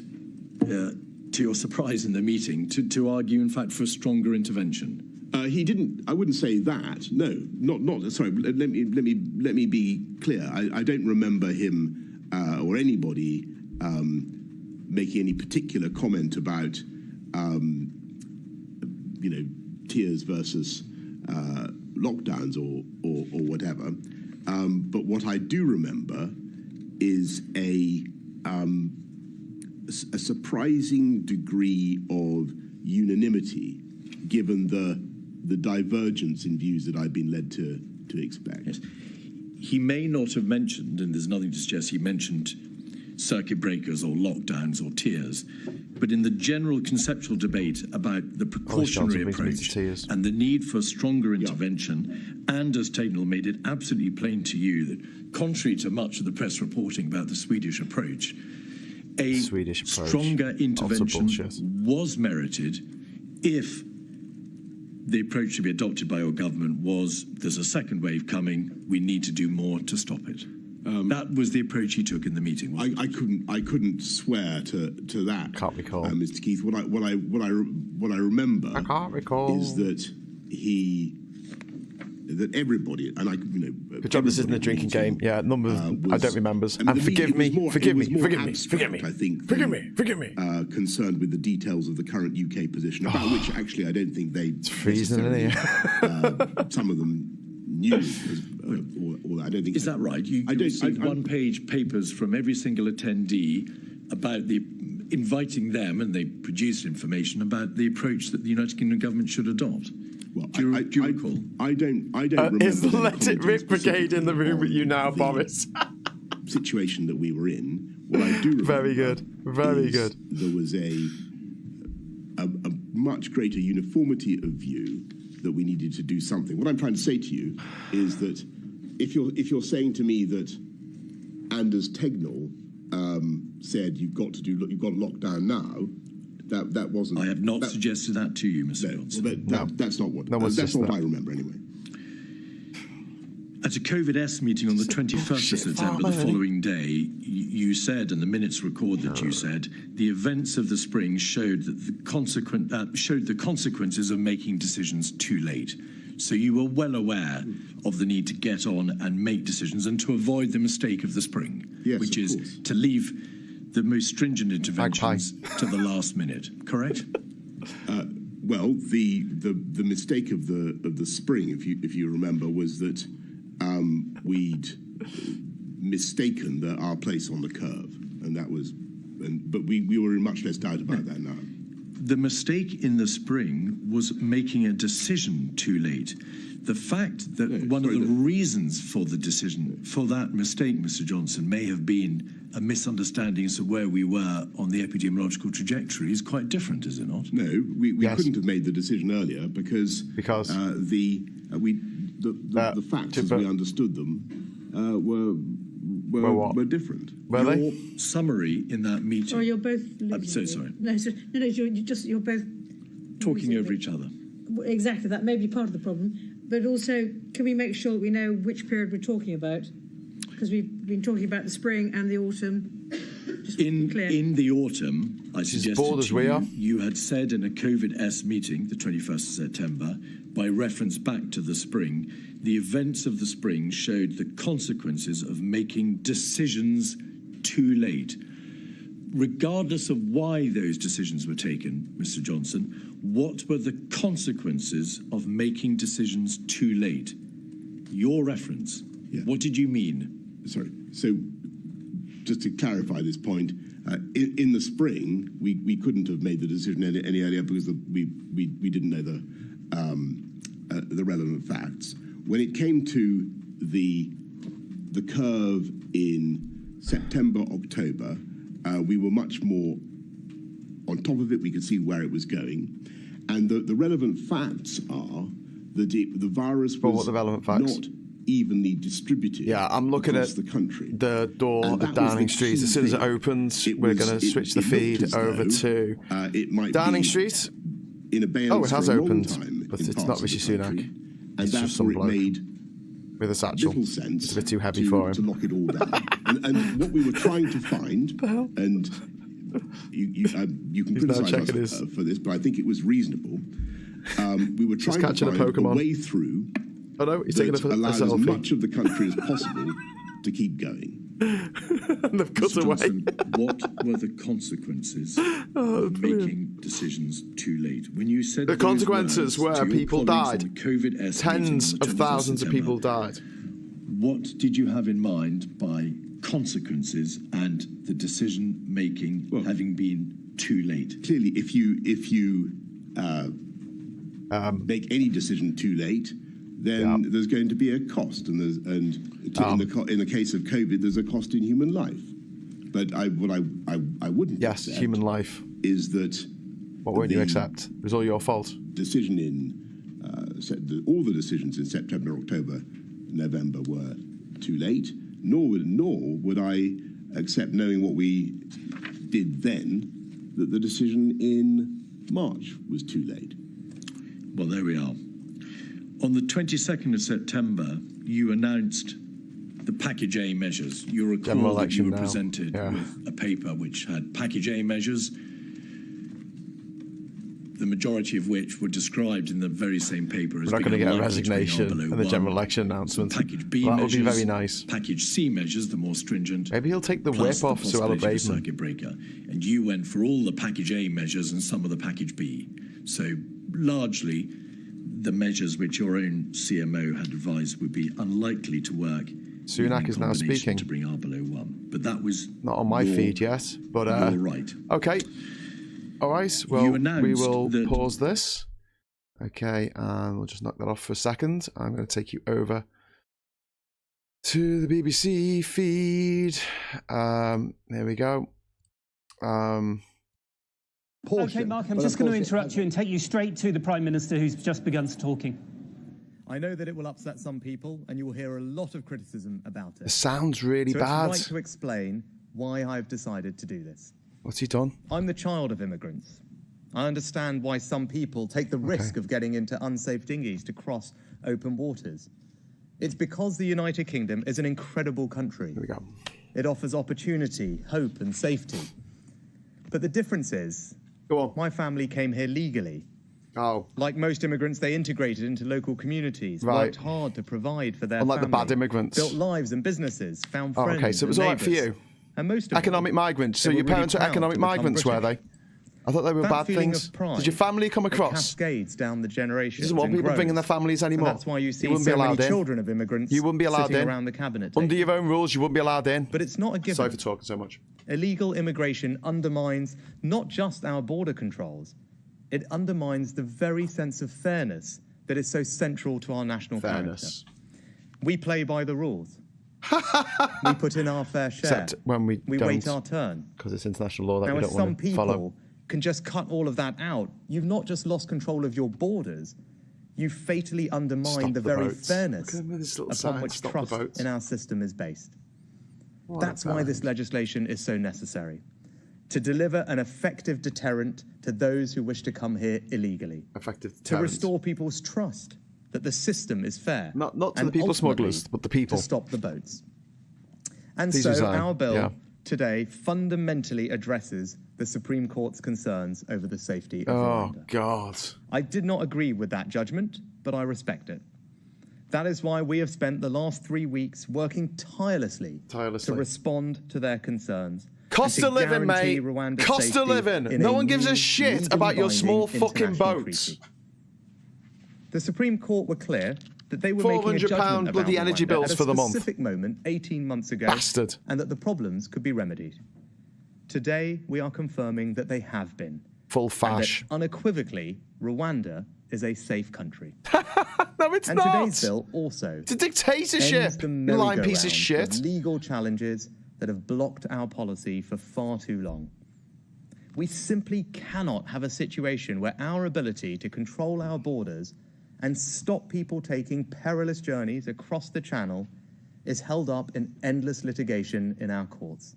to your surprise in the meeting, to argue, in fact, for a stronger intervention. He didn't. I wouldn't say that. No, not. Sorry. Let me be clear. I don't remember him or anybody making any particular comment about tiers versus lockdowns or whatever. But what I do remember is a surprising degree of unanimity, given the divergence in views that I've been led to expect. Yes. He may not have mentioned, and there's nothing to suggest he mentioned circuit breakers or lockdowns or tiers, but in the general conceptual debate about the precautionary approach and the need for stronger intervention, Anders Tegnell made it absolutely plain to you that, contrary to much of the press reporting about the Swedish approach, a stronger intervention was merited if the approach should be adopted by your government was, there's a second wave coming, we need to do more to stop it. That was the approach he took in the meeting. I couldn't swear to that. Can't recall, Mr. Keith. What I remember. I can't recall. Is that that everybody, and I, good job. This isn't a drinking game. Yeah, numbers. I don't remember. And forgive me. Concerned with the details of the current UK position, about which actually I don't think they. It's freezing in here. Some of them knew. I don't think. Is that right? You received one-page papers from every single attendee about inviting them, and they produced information about the approach that the United Kingdom government should adopt. Well, do you recall? I don't remember. Is the Let It Rip Brigade in the room with you now, Boris? Situation that we were in. What I do remember. Very good. Very good. There was a much greater uniformity of view that we needed to do something. What I'm trying to say to you is that if you're saying to me that Anders Tegnell said you've got to lock down now, that wasn't. I have not suggested that to you, Mr. Johnson. That's not what. That's not what I remember anyway. At a COVID-S meeting on the 21st of September, the following day, you said, and the minutes record that you said, the events of the spring showed that the consequences of making decisions too late. So you were well aware of the need to get on and make decisions and to avoid the mistake of the spring, which is to leave the most stringent interventions to the last minute. Correct? Well, the mistake of the spring, if you remember, was that we'd mistaken our place on the curve, and that was, but we were in much less doubt about that now. The mistake in the spring was making a decision too late. The fact that one of the reasons for the decision, for that mistake, Mr. Johnson, may have been a misunderstanding as to where we were on the epidemiological trajectory is quite different, is it not? No, we couldn't have made the decision earlier because the facts as we understood them were different. Were they? Your summary in that meeting. Oh, you're both. I'm so sorry. No, you're both talking over each other. Exactly, that may be part of the problem. But also, can we make sure we know which period we're talking about? Because we've been talking about the spring and the autumn. In the autumn, I suggested to you, you had said in a COVID-S meeting, the 21st of September, by reference back to the spring, the events of the spring showed the consequences of making decisions too late. Regardless of why those decisions were taken, Mr. Johnson, what were the consequences of making decisions too late? Your reference. Yeah. What did you mean? Sorry. So, just to clarify this point, in the spring, we couldn't have made the decision any earlier because we didn't know the relevant facts. When it came to the curve in September, October, we were much more on top of it. We could see where it was going. And the relevant facts are that the virus was not evenly distributed. Yeah, I'm looking at the country. The door at Downing Street. As soon as it opens, we're going to switch the feed over to Downing Street. In abeyance it has for a opened, long time but it's not Rishi Sunak. And that's where it made with a satchel. Little sense. It's a bit too heavy for him. To lock it all down. and what we were trying to find, and you can criticise us for this, but I think it was reasonable. We were trying to find a way through that allows as much of the country as possible to keep going. And they've cut away. Johnson, what were the consequences of making decisions too late? When you said the consequences were people died. Tens of thousands of people died. What did you have in mind by consequences and the decision making having been too late? Clearly, if you make any decision too late, then there's going to be a cost, and in the case of COVID, there's a cost in human life. But what I wouldn't accept human life is that. What won't you accept? It was all your fault. Decision in all the decisions in September, October, November were too late. Nor would I accept, knowing what we did then, that the decision in March was too late. Well, there we are. On the 22nd of September, you announced the Package A measures. You recall that you were presented with a paper which had Package A measures, the majority of which were described in the very same paper as we're not going to get a resignation and the general election announcement. Package B measures, that would be very nice. Package C measures, the more stringent. Maybe he'll take the whip off Suella Bateman. Circuit breaker. And you went for all the Package A measures and some of the Package B. So largely, the measures which your own CMO had advised would be unlikely to work. Sunak is now speaking to bring R below 1, but that was not on my feed yet. But you're right. Okay. All right. Well, we will pause this. Okay, and we'll just knock that off for a second. I'm going to take you over to the BBC feed. There we go. Okay, Mark, I'm just going to interrupt you and take you straight to the Prime Minister, who's just begun talking. I know that it will upset some people, and you will hear a lot of criticism about it. It sounds really bad. It's right to explain why I've decided to do this. What's he done? I'm the child of immigrants. I understand why some people take the risk of getting into unsafe dinghies to cross open waters. It's because the United Kingdom is an incredible country. Here we go. It offers opportunity, hope, and safety. But the difference is, Go on. my family came here legally. Oh. Like most immigrants, they integrated into local communities, Right. worked hard to provide for their Unlike the family, bad immigrants. built lives and businesses, found Oh, friends okay, so it was and all right for neighbours. you. And most of Economic all, migrants. So they your were really parents are proud economic to become migrants, were British. they? I thought they were That bad feeling things. of pride, Did your family come it across? cascades down the generations. He doesn't want and people bringing their grows. families anymore. And that's why you see wouldn't so be many allowed in. children of immigrants You wouldn't be allowed sitting in. around the cabinet Under table. your own rules, you wouldn't be allowed in. But it's not a given. Sorry for talking so much. Illegal immigration undermines not just our border controls, it undermines the very sense of fairness that is so central to our national Fairness. character. We play by the rules. We put in our fair share. Except when we don't. wait our turn. Because it's international law that Now, we if don't some want to people follow. can just cut all of that out, you've not just lost control of your borders, you've fatally undermined Stop the the very boats. fairness Look at this little upon sign, which stop the trust boats. in our system is based. What That's why about this it? legislation is so necessary. To deliver an effective deterrent to those who wish to come here illegally. Effective To deterrent. restore people's trust that the system is fair. Not to and the people ultimately smugglers, but the people. To stop the boats. And These so resign. our bill Yeah. today fundamentally addresses the Supreme Court's concerns over the safety of Oh, Rwanda. God. I did not agree with that judgment, but I respect it. That is why we have spent the last 3 weeks working tirelessly to respond to their concerns. Cost and to of living, guarantee mate. Rwanda's Cost of safety living. in No a one gives a new, shit about your legally small binding fucking international boats. treaty. The Supreme Court were clear that they were making a £400 judgment about bloody energy Rwanda bills at a for the month. specific moment 18 months ago, Bastard. and that the problems could be remedied. Today, we are confirming that they have been. Full And fash. that unequivocally, Rwanda is a safe country. No, it's And not. today's bill also It's a dictatorship. ends the You lying piece of merry-go-round shit. of legal challenges that have blocked our policy for far too long. We simply cannot have a situation where our ability to control our borders and stop people taking perilous journeys across the channel is held up in endless litigation in our courts.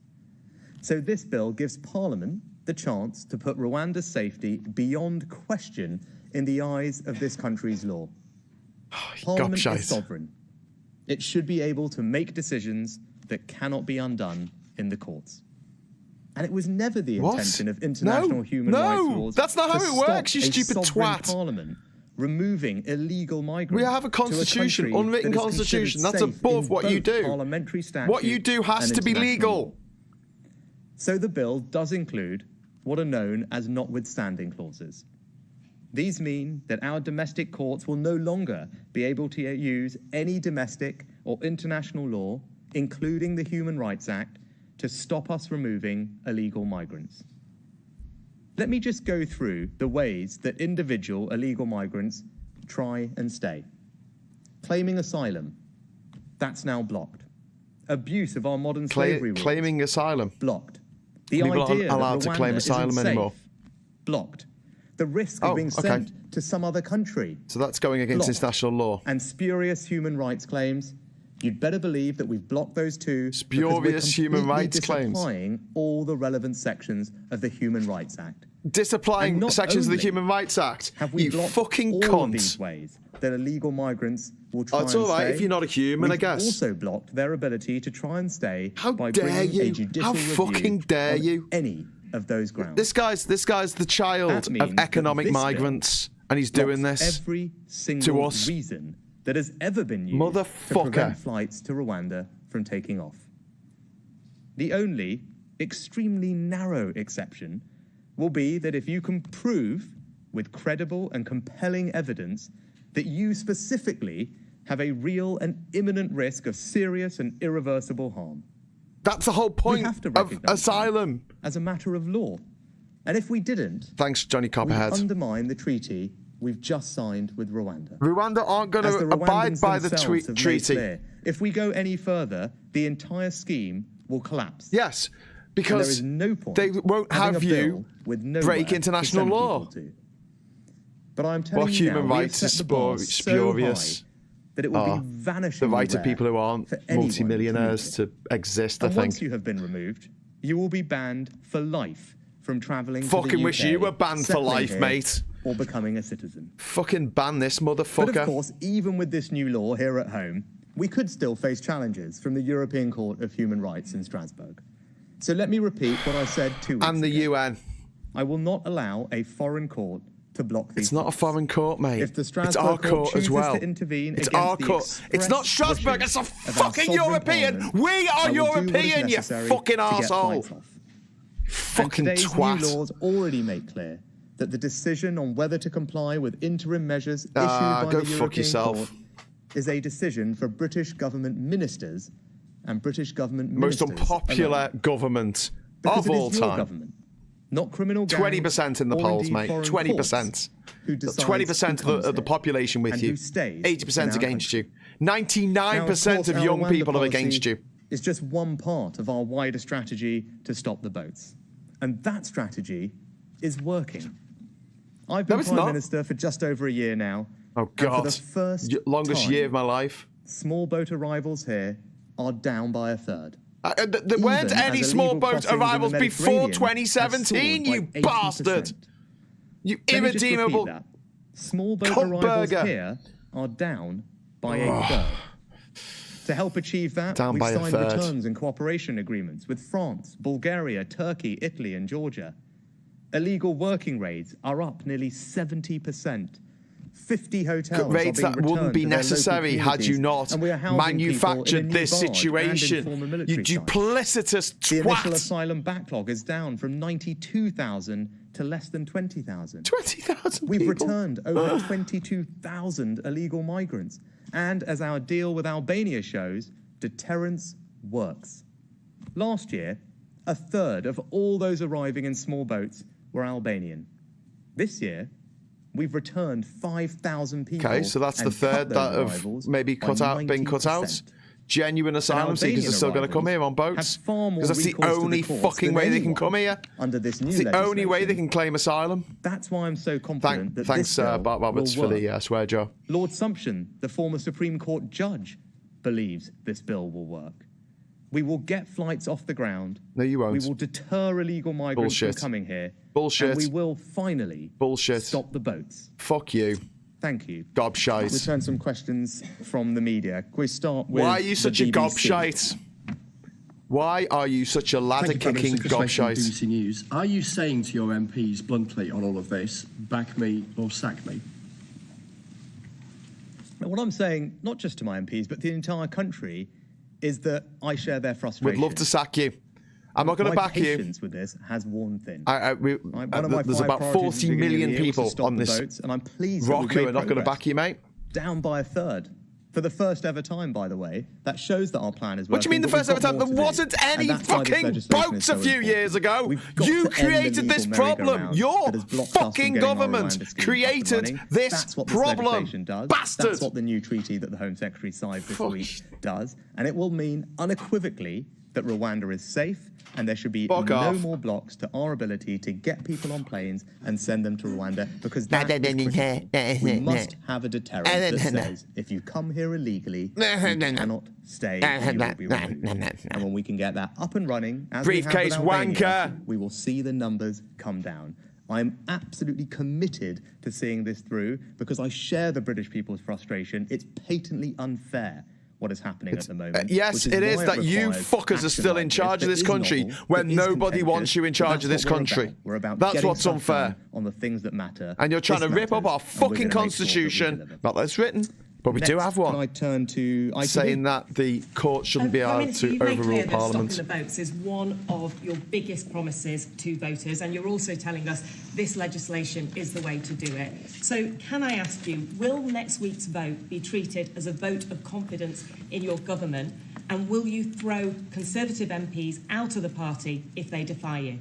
So this bill gives Parliament the chance to put Rwanda's safety beyond question in the eyes of this country's law. Parliament gobshite. is sovereign. It should be able to make decisions that cannot be undone in the courts. And it was never the What? intention of international No. human No. rights laws That's not how to it stop works, you a stupid sovereign twat. Parliament removing illegal migrants. We have a constitution, to a country unwritten that is constitution. considered That's safe above in what you both do. Parliamentary statute What you do has and to be international legal. law. So the bill does include what are known as notwithstanding clauses. These mean that our domestic courts will no longer be able to use any domestic or international law, including the Human Rights Act, to stop us removing illegal migrants. Let me just go through the ways that individual illegal migrants try and stay. Claiming asylum, that's now blocked. Abuse of our modern slavery rules, Claiming asylum. blocked. The People aren't idea allowed that to claim Rwanda asylum isn't anymore. safe, blocked. The risk of Oh, being okay. sent to some other country, So that's going against blocked. international law. And spurious human rights claims, you'd better believe that we've blocked those too. because Spurious we're human completely rights claims. disapplying all the relevant sections of the Human Rights Act. Disapplying And not sections of the only Human Rights Act. Have we You blocked fucking all of these cunt. ways that illegal migrants will try It's and all right stay? if you're not a human, I We've guess. also blocked their ability to try and stay How by dare bringing a you? judicial How review fucking dare on you? any of those grounds. This guy's the child That means of that economic this bill migrants, and he's doing blocks this every to single us. reason that has ever been used to Motherfucker. prevent flights to Rwanda from taking off. The only extremely narrow exception will be that if you can prove with credible and compelling evidence that you specifically have a real and imminent risk of serious and irreversible harm. That's the whole point have to of recognise that. asylum. As a matter of law. And if we didn't, Thanks, Johnny we Copperhead. undermine the treaty we've just signed with Rwanda. Rwanda aren't going As to the abide Rwandans by the themselves have made treaty. clear, if we go any further, the entire scheme will collapse. Yes, And there because is no point they won't having have a you bill with nowhere break to international send law. people to. But I'm telling Well, you human now, rights we've is set the bar so spurious. high that it will Ah, be vanishingly the right of rare people who aren't for anyone multimillionaires to to exist, I and think. once you have been removed, you will be banned for life from travelling to the Fucking UK, wish you were banned for settling life, here, mate. or becoming a citizen. Fucking ban this But of motherfucker. course, even with this new law here at home, we could still face challenges from the European Court of Human Rights in Strasbourg. So let me repeat what I said 2 weeks And the ago. UN. I will not allow a foreign court to block these. It's not a foreign court, mate. If the Strasbourg it's our court chooses as well. to intervene it's against our the court. It's not express Strasbourg. wishes It's a of our fucking sovereign European. parliament, We are I will do what is European, you necessary fucking to get arsehole. flights off. Fucking and today's twat. new laws already make clear that the decision on whether to comply with interim measures issued by go the fuck European yourself. Court is a decision for British government ministers and British government Most ministers unpopular alone. government Because of it all is your time. government, not criminal gangs 20% in the or polls, indeed mate. foreign 20%. courts who decides 20% who comes of the here population with and you. who stays 80% in our against country. you. 99% of young people are against you. It's just one part of our wider strategy to stop the boats. And that strategy is working. I've been No, it's Prime not. Minister for just over a year now. Oh, and God. for the first Longest time, year of my life. small boat arrivals here are down by a third. There weren't Even any as small illegal boat crossings in the arrivals before Mediterranean have 2017, soared you by bastard. 80%. You Let me just repeat irredeemable. that. Small boat cunt arrivals burger. here are down by a third. To help achieve that, Down we've by a signed third. returns and cooperation agreements with France, Bulgaria, Turkey, Italy, and Georgia. Illegal working rates are up nearly 70%. 50 hotels Rates are being that wouldn't returned be to their local necessary had you communities, not and we are housing manufactured people in a this new barge and in former situation. military You sites. duplicitous The initial twat. asylum backlog is down from 92,000 to less than 20,000. 20,000 We've people. returned over 22,000 illegal migrants. And as our deal with Albania shows, deterrence works. Last year, a third of all those arriving in small boats were Albanian. This year, we've returned 5,000 people. Okay, so that's the and cut third those that have arrivals maybe by cut out, been cut out. 90%. Genuine asylum seekers Albanian are still going to come here on arrivals boats. have far more Because that's the recourse to only the courts fucking than way they can anyone come here. under this new It's the only way they legislation. can claim asylum. That's why I'm so confident that Thanks, this bill Bart Roberts, will for the work. swear jar. Lord Sumption, the former Supreme Court judge, believes this bill will work. We will get flights off the ground. No, you won't. We will deter illegal migrants Bullshit. from coming here. Bullshit. And we will finally Bullshit. stop the boats. Fuck you. Thank you. Gobshite. Return some questions from the media. Can we start with Why are you such a the BBC? gobshite? Why are you such a ladder-kicking gobshite? BBC News. Are you saying to your MPs bluntly on all of this, back me or sack me? Now, what I'm saying, not just to my MPs, but the entire country, is that I share their frustration. We'd love to sack you. I'm not going to My back you. patience with this has worn thin. There's There's about 40 million people on this and I'm pleased rock who are not going to back you, mate. Down by a third. For the first ever time, by the way. That shows that our plan is working. What do you mean the but first we've ever got time? more There to do. wasn't And any that's why this fucking legislation boats is a so few important. years ago. We've got You to end the created this legal problem. merry-go-round Your that has blocked us from fucking getting our government Rwanda scheme up and created running. this That's what this problem. legislation does. Bastard. That's what the new treaty that the Home Secretary signed this Fuck. week does. And it will mean unequivocally that Rwanda is safe and there should be Fuck no off. more blocks to our ability to get people on planes and send them to Rwanda because that is critical. We must have a deterrent that says if you come here illegally, you cannot stay and you will be removed. And when we can get that up and running, as we have with Briefcase Albania, wanker. we will see the numbers come down. I'm absolutely committed to seeing this through because I share the British people's frustration. It's patently unfair what is happening at the moment. Yes, which it is why that you requires fuckers are action still like in charge of that this is country novel, when that is nobody wants contentious, you in but charge of that's this what we're country. about. We're about That's getting what's stuff unfair. done on the things that matter. And you're trying This to rip up matters, our and we're fucking gonna make sure that we constitution. deliver. Not that it's written, but we do Next, have Can I one. turn to ITV? Saying that the court shouldn't be Prime allowed Minister, to you've made overrule clear that Parliament. stopping the votes is one of your biggest promises to voters, and you're also telling us this legislation is the way to do it. So can I ask you, will next week's vote be treated as a vote of confidence in your government, and will you throw Conservative MPs out of the party if they defy you?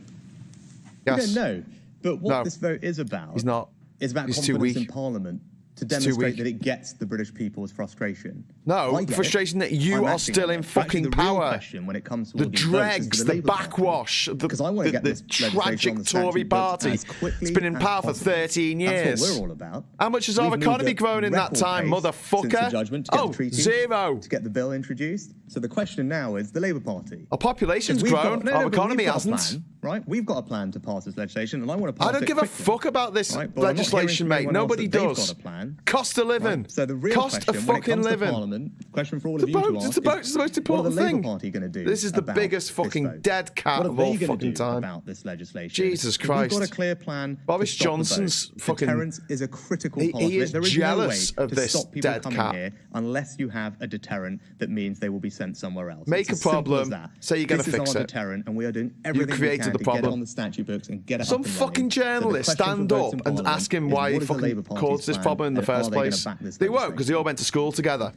I Yes. don't know. But what No. this vote is about He's not. is about He's too confidence in weak. Parliament to He's too demonstrate weak. that it gets the British people's frustration. No, I get it. frustration that you I'm are acting still on in it. But actually, fucking the real power. question when it comes to The all these votes is dregs, for the Labour Party. backwash, Because I want to the get this legislation tragic on the Tory statute books party. as quickly It's been in as power for possible. 13 years. That's what we're all about. How much has our We've moved economy at grown in that record time, pace motherfucker? Since the judgment to get Oh, the treaty, zero. to get the bill introduced. So the question now is the Labour Party. Our population's We've got- grown, no, our but economy we've got a hasn't. plan, right? We've got a plan to pass this legislation, and I want to pass I don't it give a quickly. fuck about this Right, but I'm not hearing legislation, from mate. anyone else Nobody that they've does. got a plan. Cost of living. Right, so the real Cost question of when it fucking comes to living. Parliament Parliament. Question for all of you to ask. It's the boats. It's the most important thing. What are the thing. Labour Party going to do? This is the biggest fucking dead cat of all fucking time. About this legislation? Jesus Christ! We've got a clear plan. Boris Johnson's fucking deterrence is a critical part he of is it. There is jealous no way of to this stop people dead coming cat. here unless you have a deterrent that means they will be sent somewhere else. Make it's a problem. Say you're going to fix This is our it. deterrent, and we are doing everything we created can the to problem. get it on the statute books and get it Some up and fucking running. journalist So the question stand for up votes in and Parliament ask him is, why he what is the Labour fucking Party's caused this plan, problem in the and first are they gonna place. back this They won't, because legislation? they all went to school together.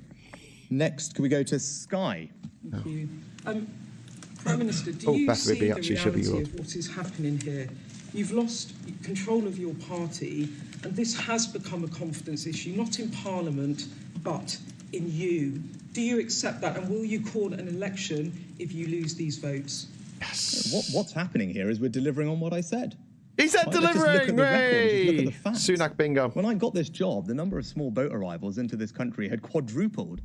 Next, can we go to Sky? Thank you. Prime Minister, do you Beth see Bibby, the actually, should be reality up. of what is happening here? You've lost control of your party, and this has become a confidence issue, not in Parliament, but in you. Do you accept that, and will you call an election if you lose these votes? Yes. What's happening here is we're delivering on what I said. He said Right, let's just look at delivering. the record, just look at the Hey! facts. Sunak bingo. When I got this job, the number of small boat arrivals into this country had quadrupled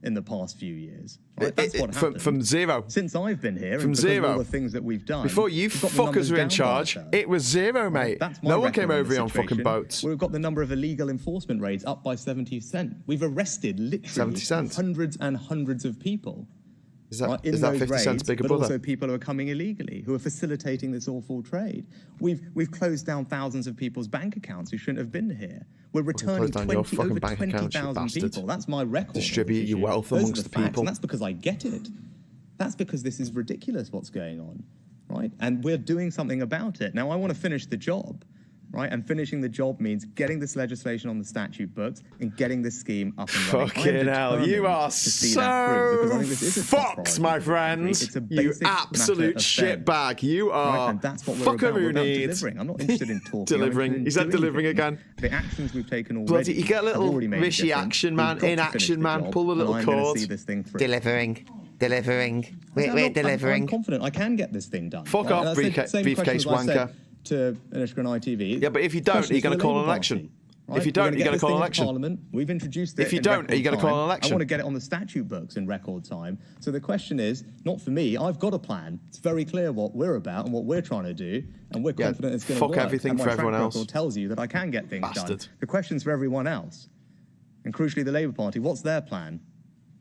in the past few years. Right? That's what happened. From zero. Since I've been here, From and because of zero. all the things that we've done. Before you we've got the fuckers numbers were in down by a charge, third. it was zero, mate. That's my No one record came on over the here on fucking situation. boats. We've got the number of illegal enforcement raids up by 70%. We've arrested literally 70%. hundreds and hundreds of people. Is that, In is that those 50 raids, cents bigger but brother? also people who are coming illegally, who are facilitating this awful trade. We've closed down thousands of people's bank accounts who shouldn't have been here. We're returning close down your fucking over bank accounts, you 20,000 bastard. people. That's my record. Distribute on this your issue. wealth Those amongst are the facts, people. And that's because I get it. That's because this is ridiculous what's going on, right? And we're doing something about it. Now, I want to finish the job, right? And finishing the job means getting this legislation on the statute books and getting this scheme up and running. Fucking hell, you are so fucked, my friends. It's a You basic matter absolute of shitbag. You Right, are and that's what we're about. We're about fuckaroonied. delivering. I'm not interested in talking. Delivering. I'm He said interested in delivering doing again. things. The actions we've taken already. Bloody, you get a have little already made a Rishi difference. action, We've man. got to In finish action, the man. job, Pull the and little I'm gonna cord. see this thing through. Delivering. I'm confident I can get this thing done. Fuck Right? off, And I said the same beefcase questions I said wanker. To Anushka and ITV. Yeah, but if you don't, are you Questions going for to the call an Labour election? Party, right? If you We're don't, gonna are you get going to this call thing an into election? Parliament. We've introduced it. If you in don't, record are you going to call an time. election? I want to get it on the statute books in record time. So the question is, not for me. I've got a plan. It's very clear what we're about and what we're trying to do, and we're confident it's going to work. fuck everything and for my everyone track else. record tells you that I can get things Bastard. done. The question's for everyone else, and crucially, the Labour Party. What's their plan?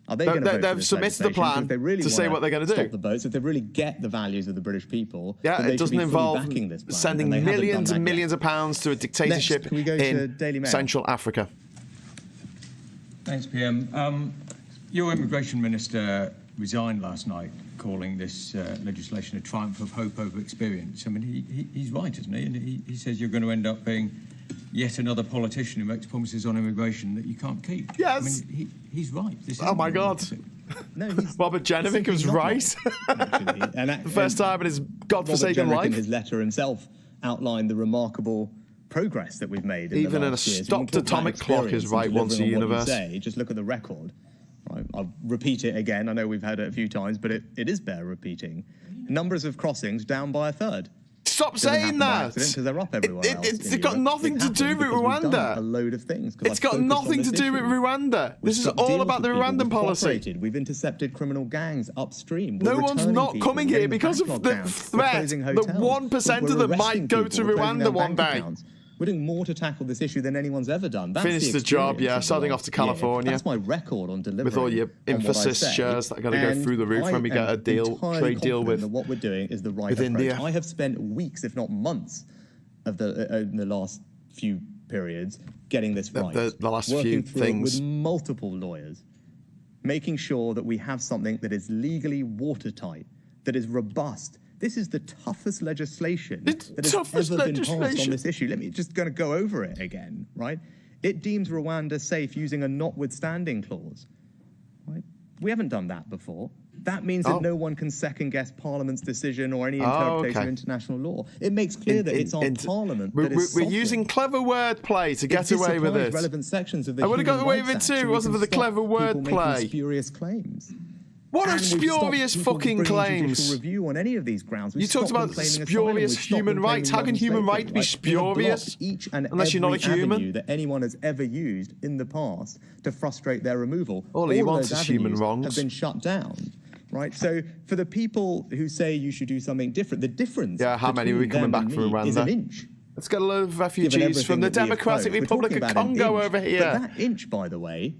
Are they going to vote for They've this submitted the legislation? plan If they really to say wanna what they're going to do. Stop the votes. If they really get the values of the British people, Yeah, then they it doesn't should be fully involve backing this plan, sending and they haven't done millions that and yet. millions of pounds to a dictatorship Next, can we go to in Daily Mail? Central Africa. Thanks, PM. Your immigration minister resigned last night, calling this legislation a triumph of hope over experience. I mean, he's right, isn't he? And he says you're going to end up being yet another politician who makes promises on immigration that you can't keep. Yes. I mean, he's right. This Oh my isn't God. No, he's Robert Janovic was right. actually. The first time in his godforsaken Robert Janovic in life. his letter himself outlined the remarkable progress that we've made in Even the in a last years. stopped When we talk about atomic clock is experience right and once a delivering on what universe. you say, just look at the record. Right? I'll repeat it again. I know we've had it a few times, but it is bear repeating. Numbers of crossings down by a third. Stop Doesn't saying happen by that. accident, 'cause they're up everywhere else It's in got Europe. nothing It to do happened with because we've done Rwanda. a load of things. 'cause It's I've got focused on nothing to this do with issue. Rwanda. We've This is struck all deals about the with people. Rwandan We've policy. cooperated. We've intercepted criminal gangs upstream. No We're one's returning not people. coming We're here getting because of backlog the down. We're threat closing that hotels. 1% of We're them might arresting go people. to We're closing Rwanda their one bank day. accounts. We're doing more to tackle this issue than anyone's ever done. That's Finish the job, yeah, experience of starting the off to last year. California. That's my record on delivering. With all your on what I emphasis say. shares that are gonna go And through the roof when we get I a deal, am entirely trade deal confident with- that what we're doing is the right with approach. India. I have spent weeks, if not months, of in the last few periods getting this right. The last working few through it things. with multiple lawyers, making sure that we have something that is legally watertight, that is robust. This is the toughest legislation that has ever been passed on this issue. Let me just going to go over it again, right? It deems Rwanda safe using a notwithstanding clause, right? We haven't done that before. That means that no one can second-guess Parliament's decision or any interpretation of international law. It makes clear that it's our Parliament that is We're using clever wordplay to get away with this. Relevant sections of the I would have got Human away with Rights it Act, too. so It we wasn't can for the stop clever people making wordplay. spurious claims. What And are we've stopped spurious people fucking bringing claims? judicial review on any of these grounds. We've You talked stopped them about claiming asylum. spurious We've stopped human them rights. How claiming can human non-slavery, rights be right? We have blocked spurious each and unless you're not a every human? avenue that anyone has ever used in the past to frustrate their removal. All he of wants those is human avenues wrongs. have been shut down. Right, so for the people who say you should do something different, the difference. Yeah, how many are we between coming them back and from me is an Rwanda? inch. Let's get a load of Given refugees everything from the that we have Democratic closed. We're Republic talking of about an Congo inch, over But here. that inch, by the way,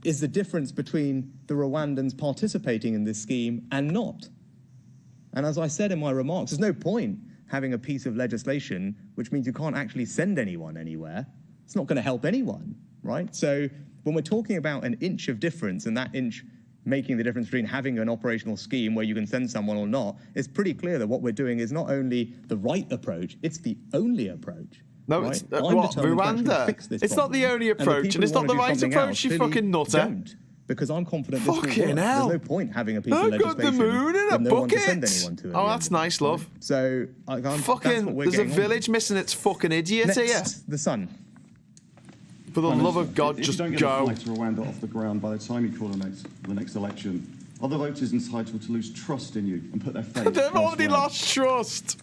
is the difference between the Rwandans participating in this scheme and not. And as I said in my remarks, there's no point having a piece of legislation which means you can't actually send anyone anywhere. It's not going to help anyone, right? So when we're talking about an inch of difference, and that inch making the difference between having an operational scheme where you can send someone or not, it's pretty clear that what we're doing is not only the right approach, it's the only approach. No, right? it's what, Rwanda? It's not the only approach, and it's not the right approach, you fucking nutter. Because I'm confident this will work. Fucking hell. There's no point having a piece of I've legislation got the moon in a with no one to bucket. send anyone to. Oh, that's nice, love. So, fucking, there's a village missing its fucking idiot here. The sun. For the love of God, just don't get go. the flag to Rwanda off the ground by the time you call the next election, are the voters entitled to lose trust in you and put their faith? They've already lost trust.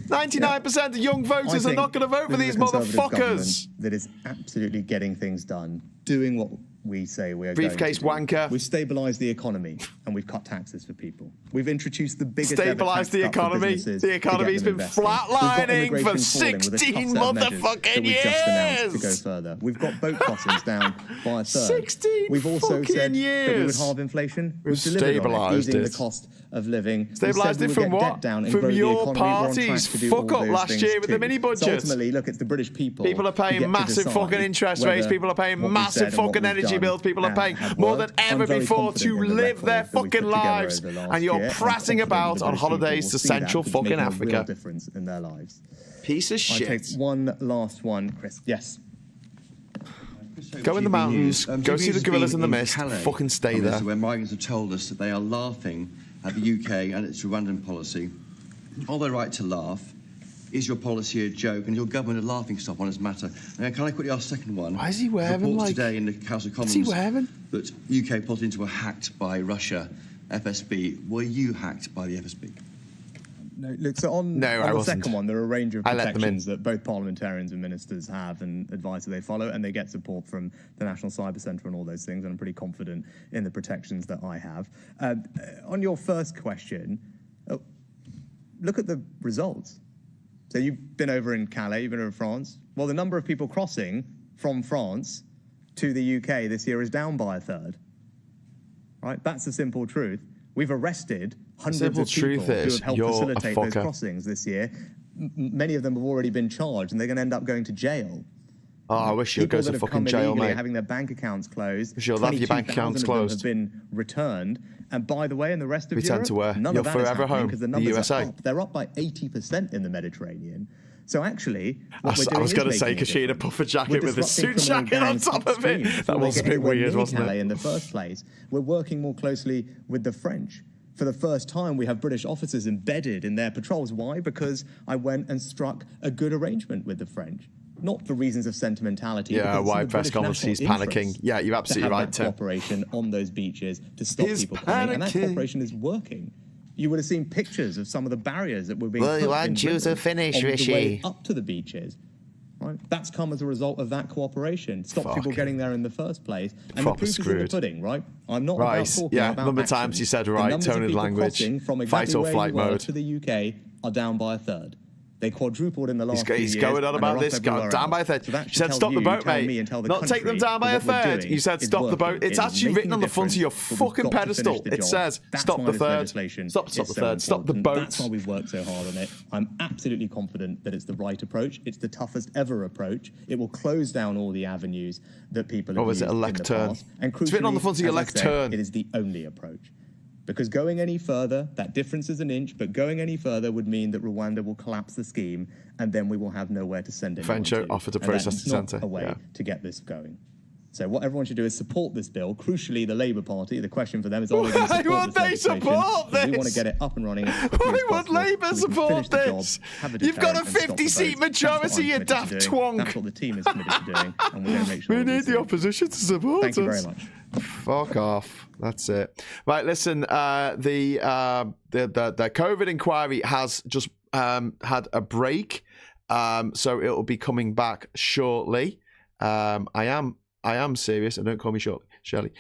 99% of young voters are not going to vote for these motherfuckers. That is absolutely getting things done, doing what we say we are Briefcase going to do. wanker. We've stabilised the economy and we've cut taxes for people. We've introduced the biggest stabilised the economy. The economy's been flatlining for 16 motherfucking years. To go further, we've got boat crossings down by a third. 16 We've also said years. that we would halve inflation. We've stabilised easing it. the cost of living. Stabilised it from what? From your party's fuck up last year with the mini budget. So ultimately, look, it's the British people. People are paying massive fucking interest rates. People are paying massive fucking energy bills. People are paying more than ever before to live their fucking lives. And you're prattling about on holidays to Central fucking Africa. Difference in their lives. Piece of shit. I take one last one, Chris. Yes. Go in the mountains, go see the gorillas in the mist, fucking stay there. Where migrants have told us that they are laughing at the UK and its Rwandan policy. Are they right to laugh? Is your policy a joke? And your government a laughing stock on this matter? And can I quickly ask a second one? Why is he wearing reports like... today in the House of Commons that UK politicians were hacked by Russia, FSB. Were you hacked by the FSB? No, look, so on the second one, there are a range of protections that both parliamentarians and ministers have and advice that they follow, and they get support from the National Cyber Centre and all those things, and I'm pretty confident in the protections that I have. On your first question, look at the results. So you've been over in Calais, you've been over in France. Well, the number of people crossing from France to the UK this year is down by a third. Right? That's the simple truth. We've arrested hundreds of people who have helped facilitate those crossings this year. Many of them have already been charged, and they're going to end up going to jail. Oh, I wish you'd go to fucking jail, mate. Having their bank accounts closed. You'll have your bank accounts closed. Have been returned. And by the way, in the rest of Europe, none of that is happening because the numbers are up. They're up by 80% in the Mediterranean. So actually, what we're doing I was going to say, because she had a puffer jacket with a suit jacket on top of it. That was a bit weird, wasn't it? In the first place, we're working more closely with the French. For the first time, we have British officers embedded in their patrols. Why? Because I went and struck a good arrangement with the French. Not for reasons of sentimentality. Yeah, why press conference? He's panicking. Yeah, you're absolutely right, Tim. Cooperation on those beaches to stop people coming, and that cooperation is working. You would have seen pictures of some of the barriers that were being put in on the way up to the beaches. Right? That's come as a result of that cooperation. Stop people getting there in the first place. And the proof is in the pudding, right? I'm not about talking about number of times you said right, tone and language, fight or flight mode. To the UK are down by a third. They quadrupled in the last few years. He's going on about this. Go down by a third. You said stop the boat, mate. Not take them down by a third. You said stop the boat. It's actually written on the front of your fucking pedestal. It says stop the third. Stop the third. Stop the boat. That's why we've worked so hard on it. I'm absolutely confident that it's the right approach. It's the toughest ever approach. It will close down all the avenues that people have used in the past. And crucially, it's written on the front of your lectern. It is the only approach. Because going any further, that difference is an inch, but going any further would mean that Rwanda will collapse the scheme, and then we will have nowhere to send it. French offered a processing centre. A way to get this going. So what everyone should do is support this bill. Crucially, the Labour Party. The question for them is, are they going to support this support this? We want to get it up and running. Why would Labour support this? You've got a 50-seat majority, you daft twonk. That's what the team is committed to doing, and we're going to make sure. We need the opposition to support us. Thank you very much. Fuck off. That's it. Right, listen, the COVID inquiry has just had a break, so it'll be coming back shortly. I am serious, and don't call me Shirley.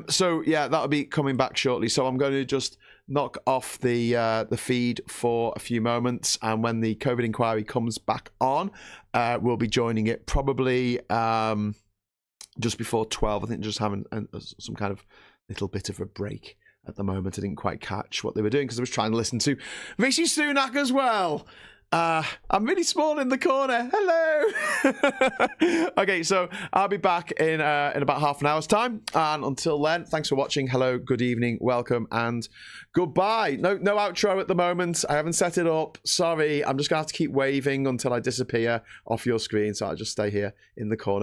So yeah, that'll be coming back shortly. So I'm going to just knock off the feed for a few moments, and when the COVID inquiry comes back on, we'll be joining it probably just before 12. I think just having some kind of little bit of a break at the moment. I didn't quite catch what they were doing because I was trying to listen to Rishi Sunak as well. I'm really small in the corner. Hello. Okay, so I'll be back in about half an hour's time. And until then, thanks for watching. Hello, good evening, welcome, and goodbye. No outro at the moment. I haven't set it up. Sorry, I'm just going to have to keep waving until I disappear off your screen. So I'll just stay here in the corner.